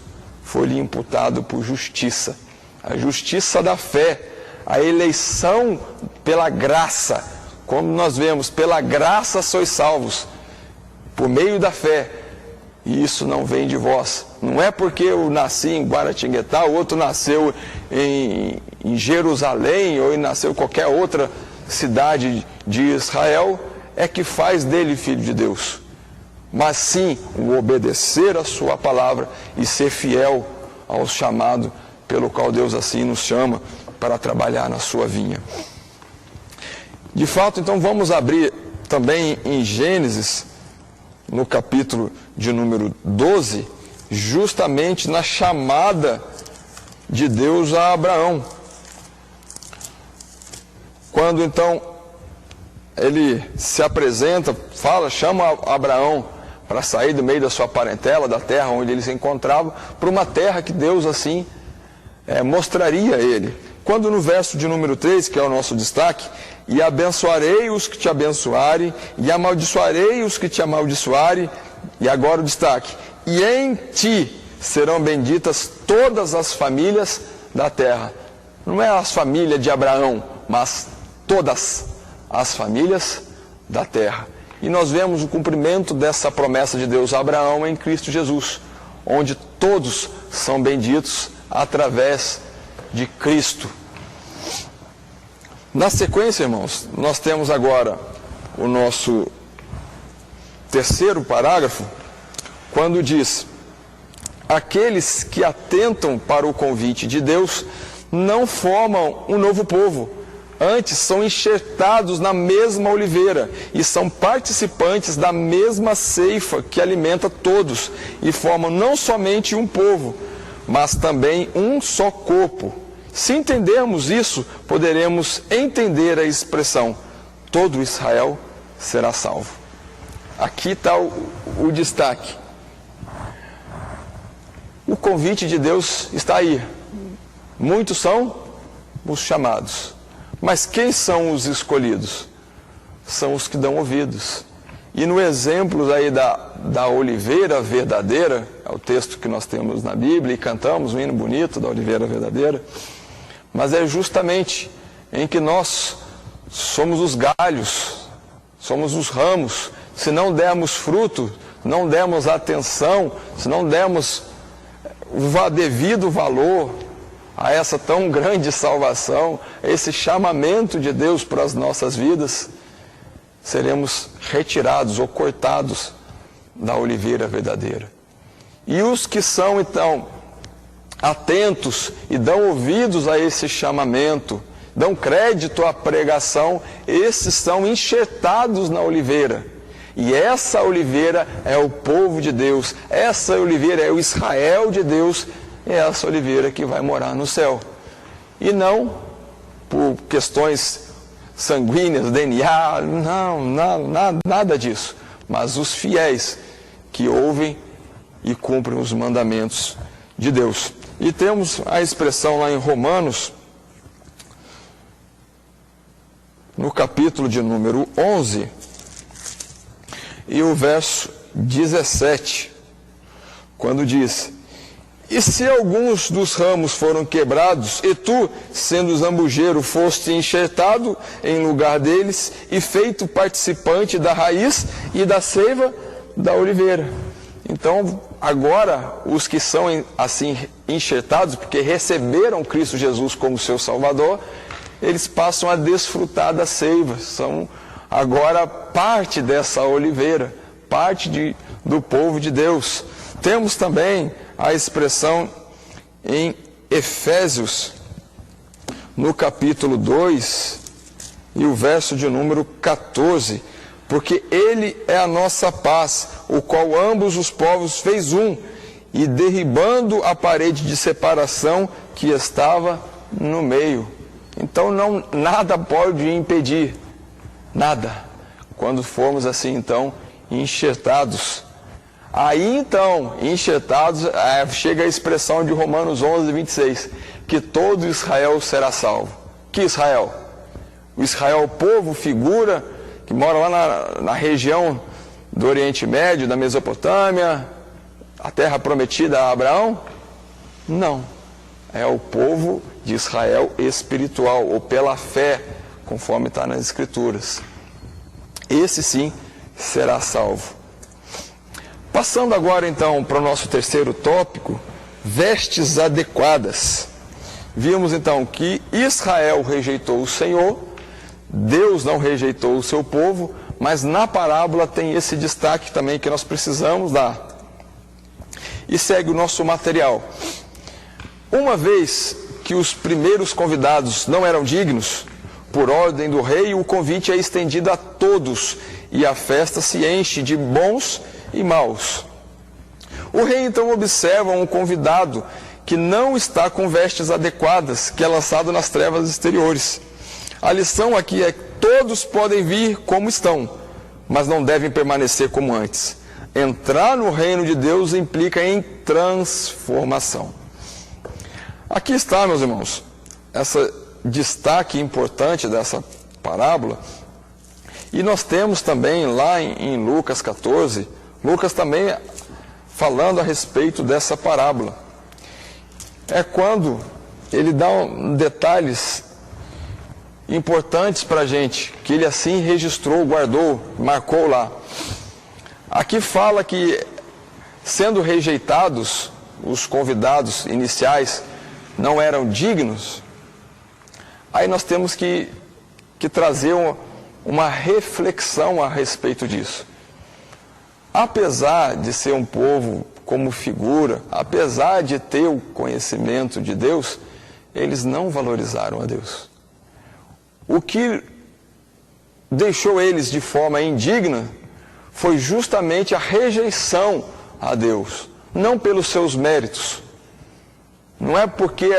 foi-lhe imputado por justiça. A justiça da fé, a eleição pela graça. Como nós vemos, pela graça sois salvos, por meio da fé. E isso não vem de vós. Não é porque eu nasci em Guaratinguetá, o outro nasceu em Jerusalém, ou nasceu em qualquer outra cidade de Israel, é que faz dele filho de Deus. Mas sim, o obedecer a sua palavra e ser fiel ao chamado pelo qual Deus assim nos chama para trabalhar na sua vinha. De fato, então vamos abrir também em Gênesis, no capítulo de número 12, justamente na chamada de Deus a Abraão. Quando então ele se apresenta, fala, chama Abraão para sair do meio da sua parentela, da terra onde ele se encontrava, para uma terra que Deus assim mostraria ele. Quando no verso de número 3, que é o nosso destaque, e abençoarei os que te abençoarem, e amaldiçoarei os que te amaldiçoarem, e agora o destaque, e em ti serão benditas todas as famílias da terra. Não é as famílias de Abraão, mas todas as famílias da terra. E nós vemos o cumprimento dessa promessa de Deus a Abraão em Cristo Jesus, onde todos são benditos através de Cristo. Na sequência, irmãos, nós temos agora o nosso terceiro parágrafo, quando diz: aqueles que atentam para o convite de Deus não formam um novo povo, antes são enxertados na mesma oliveira e são participantes da mesma ceifa que alimenta todos e formam não somente um povo, mas também um só corpo. Se entendermos isso, poderemos entender a expressão: todo Israel será salvo. Aqui está o destaque. O convite de Deus está aí. Muitos são os chamados. Mas quem são os escolhidos? São os que dão ouvidos. E no exemplo aí da oliveira verdadeira, é o texto que nós temos na Bíblia, e cantamos um hino bonito da oliveira verdadeira, mas é justamente em que nós somos os galhos, somos os ramos. Se não dermos fruto, não dermos atenção, se não dermos o devido valor a essa tão grande salvação, esse chamamento de Deus para as nossas vidas, seremos retirados ou cortados da oliveira verdadeira. E os que são, então, atentos e dão ouvidos a esse chamamento, dão crédito à pregação, esses são enxertados na oliveira. E essa oliveira é o povo de Deus, essa oliveira é o Israel de Deus, é essa oliveira que vai morar no céu. E não por questões sanguíneas, DNA, nada disso. Mas os fiéis que ouvem e cumprem os mandamentos de Deus. E temos a expressão lá em Romanos, no capítulo de número 11, e o verso 17, quando diz: e se alguns dos ramos foram quebrados, e tu, sendo zambujeiro, foste enxertado em lugar deles, e feito participante da raiz e da seiva da oliveira. Então, agora, os que são assim enxertados, porque receberam Cristo Jesus como seu Salvador, eles passam a desfrutar da seiva, são agora parte dessa oliveira, parte do povo de Deus. Temos também a expressão em Efésios, no capítulo 2, e o verso de número 14, porque Ele é a nossa paz, o qual ambos os povos fez um, e derribando a parede de separação que estava no meio. Então nada pode impedir, nada, quando formos assim então enxertados. Aí então, enxertados, chega a expressão de Romanos 11, 26, que todo Israel será salvo. Que Israel? O Israel, povo, figura, que mora lá na região do Oriente Médio, da Mesopotâmia, a terra prometida a Abraão? Não. É o povo de Israel espiritual, ou pela fé, conforme está nas Escrituras. Esse sim será salvo. Passando agora então para o nosso terceiro tópico, vestes adequadas. Vimos então que Israel rejeitou o Senhor, Deus não rejeitou o seu povo, mas na parábola tem esse destaque também que nós precisamos dar. E segue o nosso material. Uma vez que os primeiros convidados não eram dignos, por ordem do rei, o convite é estendido a todos e a festa se enche de bons e maus. O rei então observa um convidado que não está com vestes adequadas, que é lançado nas trevas exteriores. A lição aqui é que todos podem vir como estão, mas não devem permanecer como antes. Entrar no reino de Deus implica em transformação. Aqui está, meus irmãos, esse destaque importante dessa parábola. E nós temos também lá em Lucas 14, Lucas também falando a respeito dessa parábola. É quando ele dá detalhes importantes para a gente, que ele assim registrou, guardou, marcou lá. Aqui fala que, sendo rejeitados, os convidados iniciais não eram dignos. Aí nós temos que trazer uma reflexão a respeito disso. Apesar de ser um povo como figura, apesar de ter o conhecimento de Deus, eles não valorizaram a Deus. O que deixou eles de forma indigna foi justamente a rejeição a Deus, não pelos seus méritos. Não é porque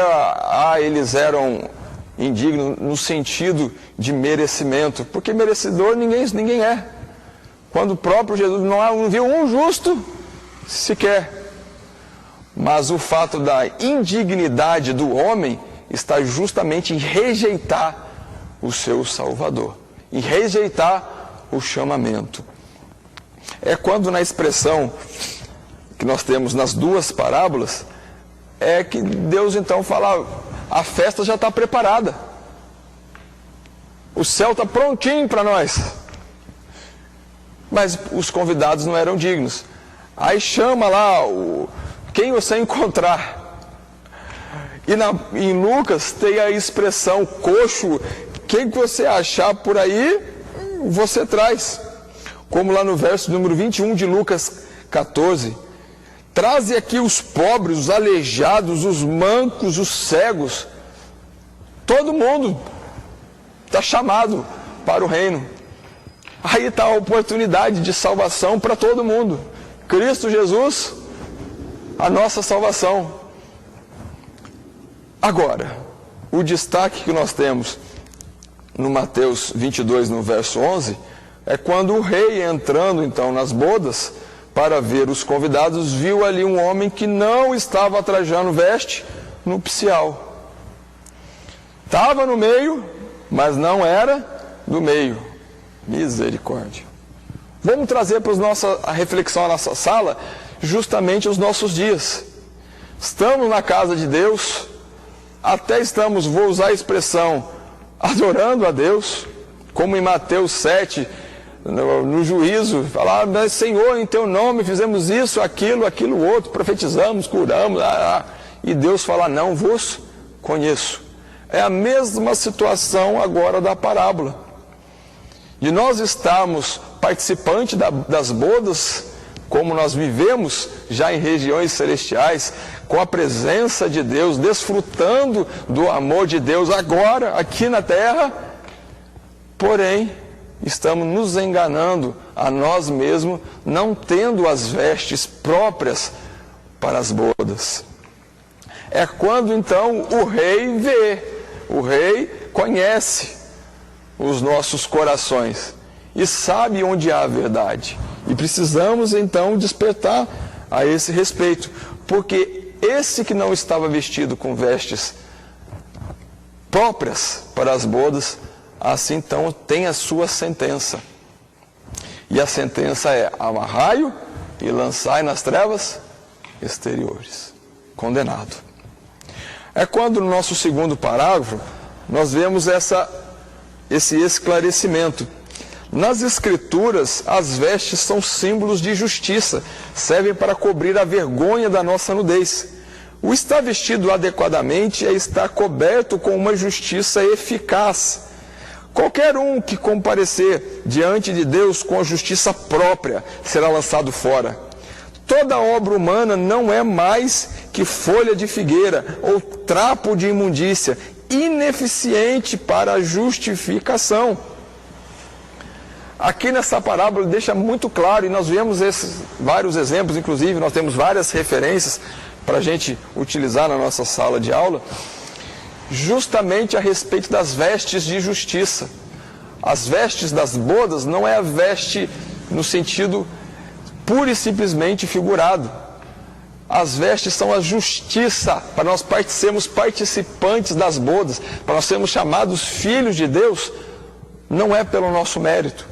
eles eram indignos no sentido de merecimento, porque merecedor ninguém é. Quando o próprio Jesus não viu um justo sequer. Mas o fato da indignidade do homem está justamente em rejeitar o seu Salvador, em rejeitar o chamamento. É quando na expressão que nós temos nas duas parábolas, é que Deus então fala, a festa já está preparada. O céu está prontinho para nós. Mas os convidados não eram dignos. Aí chama lá quem você encontrar. E em Lucas tem a expressão coxo, quem que você achar por aí, você traz. Como lá no verso número 21 de Lucas 14. Traze aqui os pobres, os aleijados, os mancos, os cegos. Todo mundo está chamado para o reino. Aí está a oportunidade de salvação para todo mundo. Cristo Jesus, a nossa salvação. Agora, o destaque que nós temos no Mateus 22, no verso 11, é quando o rei, entrando então nas bodas, para ver os convidados, viu ali um homem que não estava trajando veste nupcial. Estava no meio, mas não era do meio. Misericórdia. Vamos trazer para a reflexão, a nossa sala, justamente os nossos dias. Estamos na casa de Deus, até estamos, vou usar a expressão, adorando a Deus, como em Mateus 7, no juízo, falar, mas Senhor, em teu nome fizemos isso, aquilo outro, profetizamos, curamos, e Deus fala, não vos conheço. É a mesma situação agora da parábola. De nós estarmos participantes das bodas, como nós vivemos já em regiões celestiais, com a presença de Deus, desfrutando do amor de Deus agora, aqui na terra, porém, estamos nos enganando a nós mesmos, não tendo as vestes próprias para as bodas. É quando então o rei vê, o rei conhece os nossos corações e sabe onde há a verdade. E precisamos então despertar a esse respeito, porque esse que não estava vestido com vestes próprias para as bodas, assim então tem a sua sentença. E a sentença é: amarrai-o e lançai nas trevas exteriores. Condenado. É quando no nosso segundo parágrafo nós vemos esse esclarecimento. Nas Escrituras, as vestes são símbolos de justiça, servem para cobrir a vergonha da nossa nudez. O estar vestido adequadamente é estar coberto com uma justiça eficaz. Qualquer um que comparecer diante de Deus com a justiça própria será lançado fora. Toda obra humana não é mais que folha de figueira ou trapo de imundícia, ineficiente para a justificação. Aqui nessa parábola deixa muito claro, e nós vemos esses vários exemplos, inclusive nós temos várias referências para a gente utilizar na nossa sala de aula, justamente a respeito das vestes de justiça. As vestes das bodas não é a veste no sentido pura e simplesmente figurado. As vestes são a justiça, para nós sermos participantes das bodas, para nós sermos chamados filhos de Deus, não é pelo nosso mérito,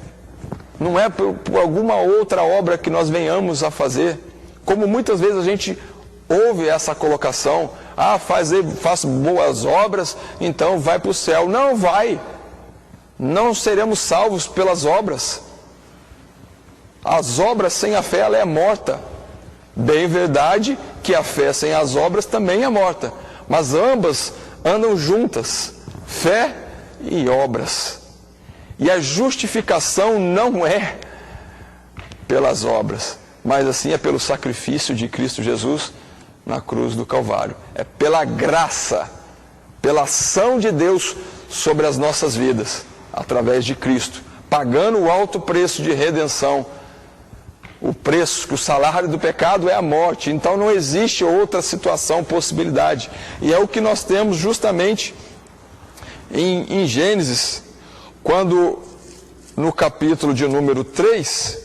não é por alguma outra obra que nós venhamos a fazer, como muitas vezes a gente ouve essa colocação, faz boas obras, então vai para o céu. Não vai, não seremos salvos pelas obras. As obras sem a fé, ela é morta. Bem verdade que a fé sem as obras também é morta, mas ambas andam juntas, fé e obras. E a justificação não é pelas obras, mas assim é pelo sacrifício de Cristo Jesus na cruz do Calvário. É pela graça, pela ação de Deus sobre as nossas vidas, através de Cristo, pagando o alto preço de redenção. O preço, que o salário do pecado é a morte, então não existe outra situação, possibilidade. E é o que nós temos justamente em Gênesis, quando no capítulo de número 3,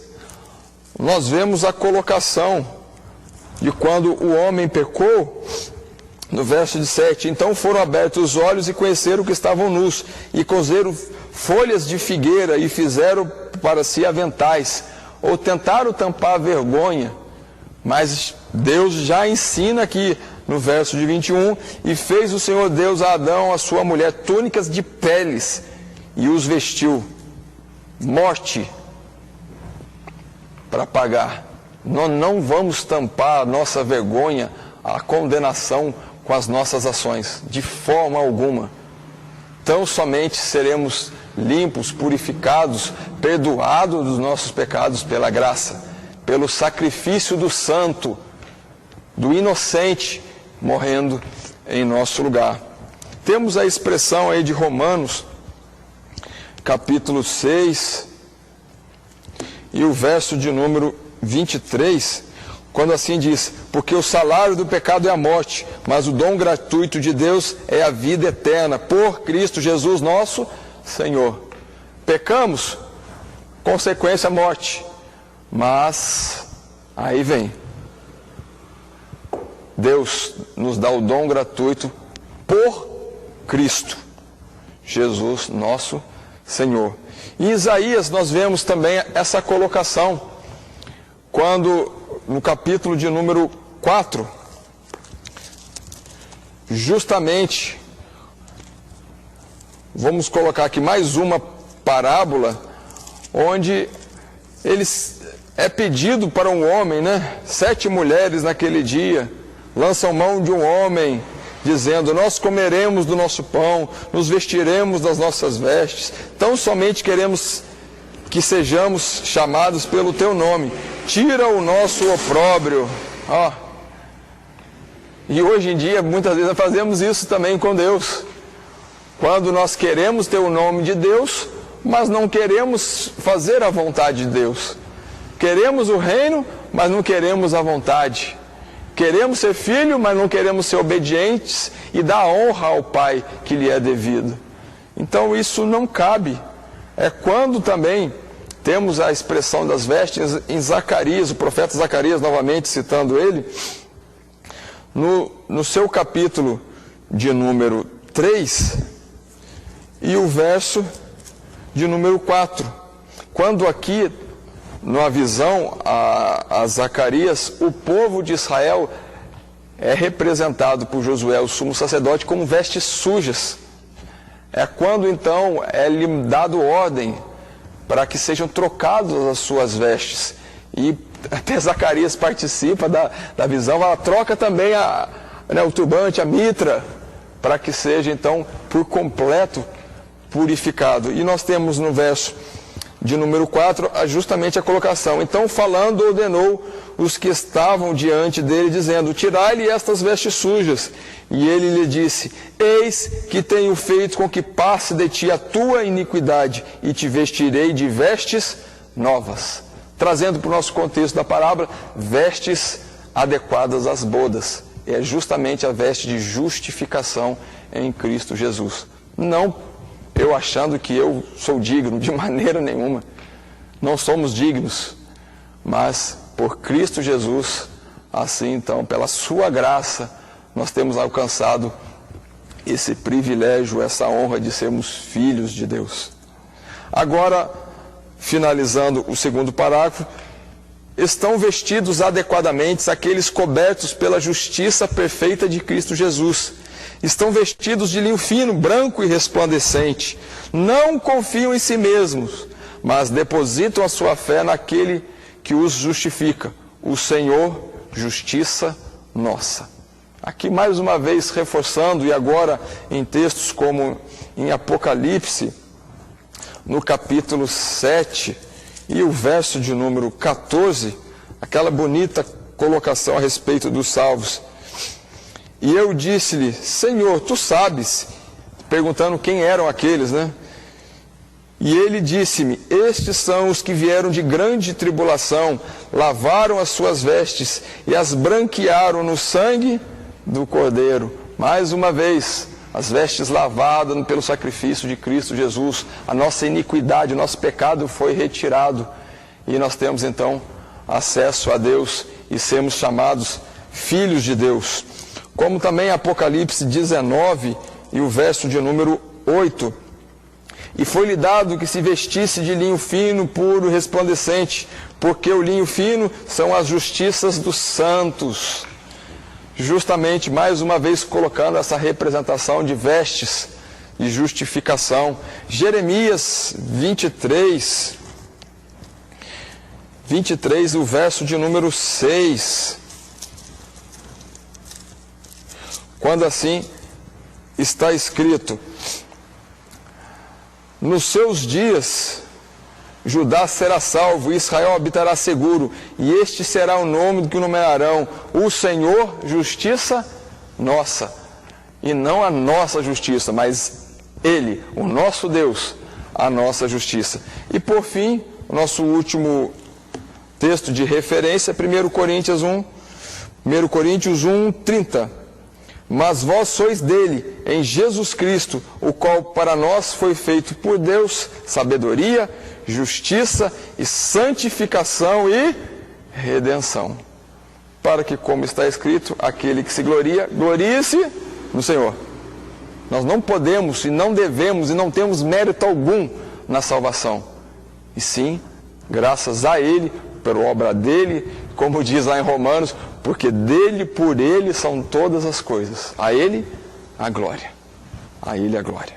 nós vemos a colocação de quando o homem pecou, no verso de 7, então foram abertos os olhos e conheceram que estavam nus, e cozeram folhas de figueira e fizeram para si aventais, ou tentaram tampar a vergonha, mas Deus já ensina aqui no verso de 21, e fez o Senhor Deus a Adão, a sua mulher, túnicas de peles, e os vestiu. Morte para pagar. Nós não vamos tampar a nossa vergonha, a condenação com as nossas ações, de forma alguma. Tão somente seremos limpos, purificados, perdoados dos nossos pecados pela graça, pelo sacrifício do santo, do inocente, morrendo em nosso lugar. Temos a expressão aí de Romanos, capítulo 6, e o verso de número 23, quando assim diz: porque o salário do pecado é a morte, mas o dom gratuito de Deus é a vida eterna, por Cristo Jesus nosso Senhor. Pecamos, consequência morte, mas aí vem, Deus nos dá o dom gratuito por Cristo Jesus nosso Senhor. Em Isaías nós vemos também essa colocação, quando no capítulo de número 4, justamente, vamos colocar aqui mais uma parábola, onde é pedido para um homem, 7 mulheres naquele dia lançam mão de um homem, dizendo: nós comeremos do nosso pão, nos vestiremos das nossas vestes, tão somente queremos que sejamos chamados pelo teu nome, tira o nosso opróbrio. E hoje em dia, muitas vezes, nós fazemos isso também com Deus, quando nós queremos ter o nome de Deus, mas não queremos fazer a vontade de Deus. Queremos o reino, mas não queremos a vontade. Queremos ser filho, mas não queremos ser obedientes e dar honra ao Pai que lhe é devido. Então isso não cabe. É quando também temos a expressão das vestes em Zacarias, o profeta Zacarias, novamente citando ele, no seu capítulo de número 3 e o verso de número 4. Quando aqui, numa visão a Zacarias, o povo de Israel é representado por Josué, o sumo sacerdote, como vestes sujas. É quando então é lhe dado ordem para que sejam trocadas as suas vestes. E até Zacarias participa da visão, ela troca também o turbante, a mitra, para que seja então por completo purificado. E nós temos no verso de número 4, justamente a colocação: então falando, ordenou os que estavam diante dele, dizendo: tirai-lhe estas vestes sujas. E ele lhe disse: eis que tenho feito com que passe de ti a tua iniquidade, e te vestirei de vestes novas. Trazendo para o nosso contexto da palavra, vestes adequadas às bodas. É justamente a veste de justificação em Cristo Jesus. Não eu achando que eu sou digno, de maneira nenhuma. Não somos dignos, mas por Cristo Jesus, Assim, então, pela sua graça, nós temos alcançado esse privilégio, essa honra de sermos filhos de Deus. Agora, finalizando o segundo parágrafo, estão vestidos adequadamente aqueles cobertos pela justiça perfeita de Cristo Jesus. Estão vestidos de linho fino, branco e resplandecente. Não confiam em si mesmos, mas depositam a sua fé naquele que os justifica, o Senhor, justiça nossa. Aqui mais uma vez reforçando, e agora em textos como em Apocalipse, no capítulo 7 e o verso de número 14, aquela bonita colocação a respeito dos salvos. E eu disse-lhe, Senhor, tu sabes, perguntando quem eram aqueles, né? E ele disse-me, estes são os que vieram de grande tribulação, lavaram as suas vestes e as branquearam no sangue do Cordeiro. Mais uma vez, as vestes lavadas pelo sacrifício de Cristo Jesus, a nossa iniquidade, o nosso pecado foi retirado. E nós temos então acesso a Deus e sermos chamados filhos de Deus. Como também Apocalipse 19 e o verso de número 8. E foi-lhe dado que se vestisse de linho fino, puro, resplandecente, porque o linho fino são as justiças dos santos. Justamente, mais uma vez, colocando essa representação de vestes de justificação. Jeremias 23, o verso de número 6. Quando assim está escrito, nos seus dias Judá será salvo, Israel habitará seguro, e este será o nome que o nomearão, o Senhor, justiça nossa. E não a nossa justiça, mas Ele, o nosso Deus, a nossa justiça. E por fim, o nosso último texto de referência, 1 Coríntios 1, 30. Mas vós sois dele, em Jesus Cristo, o qual para nós foi feito por Deus sabedoria, justiça e santificação e redenção. Para que, como está escrito, aquele que se gloria, glorie-se no Senhor. Nós não podemos e não devemos e não temos mérito algum na salvação. E sim, graças a Ele, pela obra dele, como diz lá em Romanos, porque dele, por ele são todas as coisas. A ele, a glória. A ele, a glória.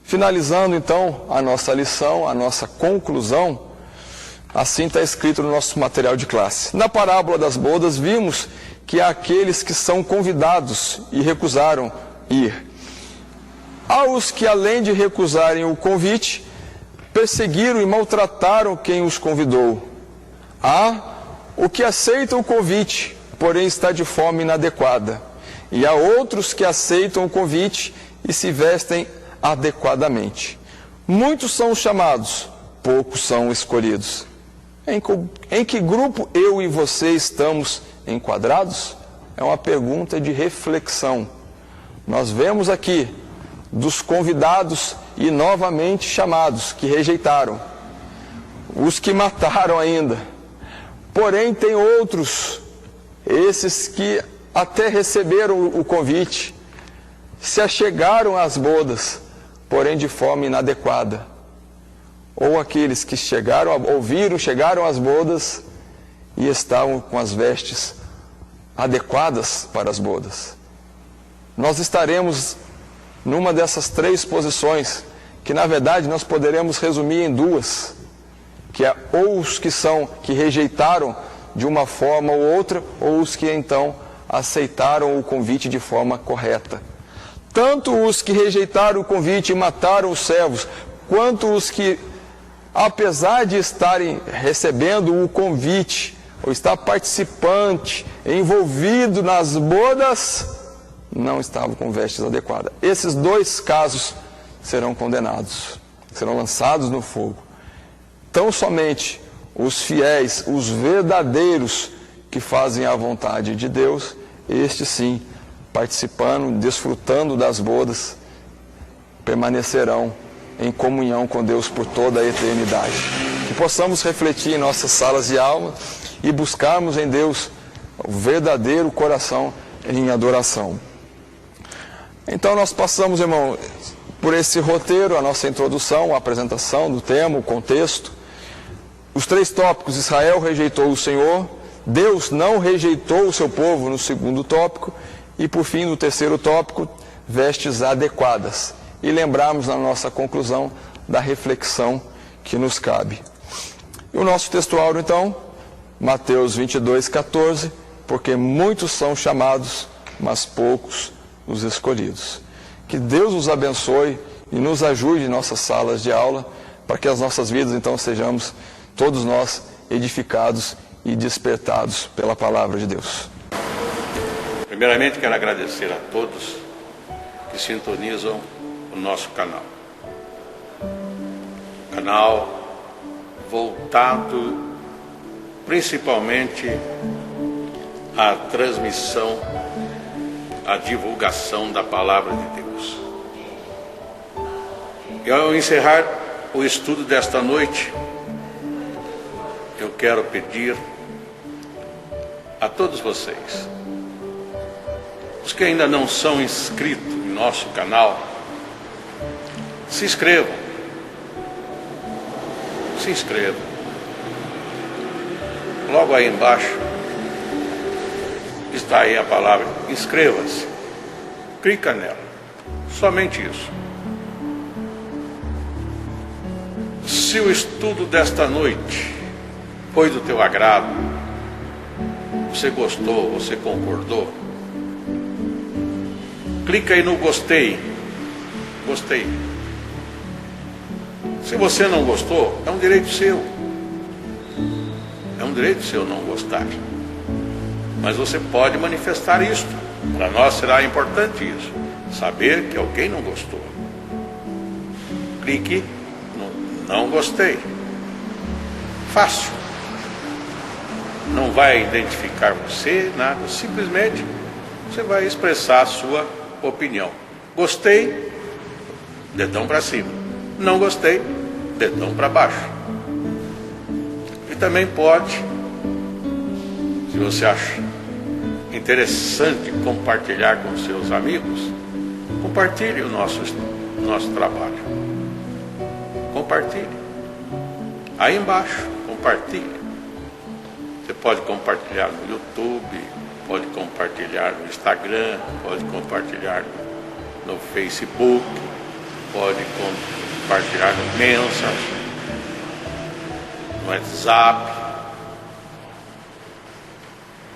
Finalizando, então, a nossa lição, a nossa conclusão, assim está escrito no nosso material de classe. Na parábola das bodas, vimos que há aqueles que são convidados e recusaram ir. Há os que, além de recusarem o convite, perseguiram e maltrataram quem os convidou. Há o que aceita o convite, porém está de forma inadequada. E há outros que aceitam o convite e se vestem adequadamente. Muitos são os chamados, poucos são escolhidos. Em que grupo eu e você estamos enquadrados? É uma pergunta de reflexão. Nós vemos aqui dos convidados e novamente chamados, que rejeitaram. Os que mataram ainda. Porém, tem outros, esses que até receberam o convite, se achegaram às bodas, porém de forma inadequada. Ou aqueles que chegaram às bodas e estavam com as vestes adequadas para as bodas. Nós estaremos numa dessas três posições, que na verdade nós poderemos resumir em duas, que é ou os que rejeitaram de uma forma ou outra, ou os que então aceitaram o convite de forma correta. Tanto os que rejeitaram o convite e mataram os servos, quanto os que, apesar de estarem recebendo o convite, ou estar participante, envolvido nas bodas, não estavam com vestes adequadas. Esses dois casos serão condenados, serão lançados no fogo. Tão somente os fiéis, os verdadeiros que fazem a vontade de Deus, estes sim, participando, desfrutando das bodas, permanecerão em comunhão com Deus por toda a eternidade. Que possamos refletir em nossas salas de alma e buscarmos em Deus o verdadeiro coração em adoração. Então nós passamos, irmão, por esse roteiro, a nossa introdução, a apresentação do tema, o contexto. Os 3 tópicos: Israel rejeitou o Senhor, Deus não rejeitou o seu povo no segundo tópico, e por fim, no terceiro tópico, vestes adequadas. E lembrarmos na nossa conclusão da reflexão que nos cabe. E o nosso textuário, então, Mateus 22:14, porque muitos são chamados, mas poucos os escolhidos. Que Deus nos abençoe e nos ajude em nossas salas de aula, para que as nossas vidas, então, sejamos, todos nós, edificados e despertados pela palavra de Deus. Primeiramente, quero agradecer a todos que sintonizam o nosso canal. Canal voltado principalmente à transmissão, à divulgação da palavra de Deus. E ao encerrar o estudo desta noite, eu quero pedir a todos vocês, os que ainda não são inscritos em nosso canal, se inscrevam. Se inscrevam. Logo aí embaixo está aí a palavra inscreva-se. Clica nela. Somente isso. Se o estudo desta noite foi do teu agrado, você gostou, você concordou, clica aí no gostei. Gostei. Se você não gostou, é um direito seu. É um direito seu não gostar. Mas você pode manifestar isto. Para nós será importante isso. Saber que alguém não gostou. Clique no não gostei. Fácil. Não vai identificar você, nada. Simplesmente você vai expressar a sua opinião. Gostei, dedão para cima. Não gostei, dedão para baixo. E também pode, se você acha interessante compartilhar com seus amigos, compartilhe o nosso trabalho. Compartilhe. Aí embaixo, compartilhe. Você pode compartilhar no YouTube, pode compartilhar no Instagram, pode compartilhar no Facebook, pode compartilhar no Messenger, no WhatsApp.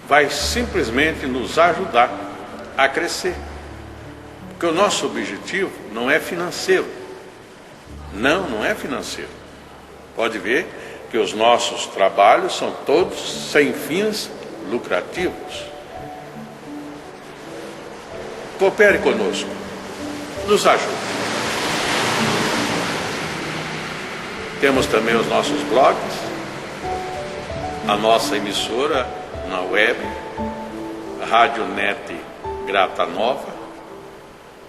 Vai simplesmente nos ajudar a crescer. Porque o nosso objetivo não é financeiro. Não é financeiro. Pode ver que os nossos trabalhos são todos sem fins lucrativos. Coopere conosco. Nos ajude. Temos também os nossos blogs, a nossa emissora na web, a Rádio Net Grata Nova.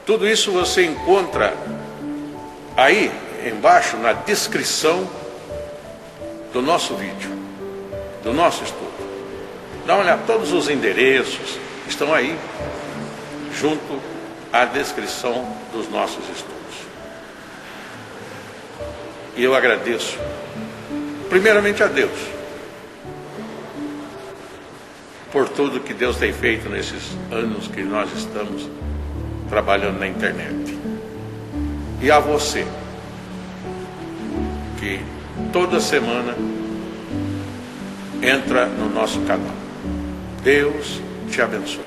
Tudo isso você encontra aí embaixo na descrição do nosso vídeo, do nosso estudo. Dá uma olhada, todos os endereços estão aí, junto à descrição dos nossos estudos. E eu agradeço, primeiramente a Deus, por tudo que Deus tem feito nesses anos que nós estamos trabalhando na internet. E a você, que toda semana entra no nosso canal. Deus te abençoe.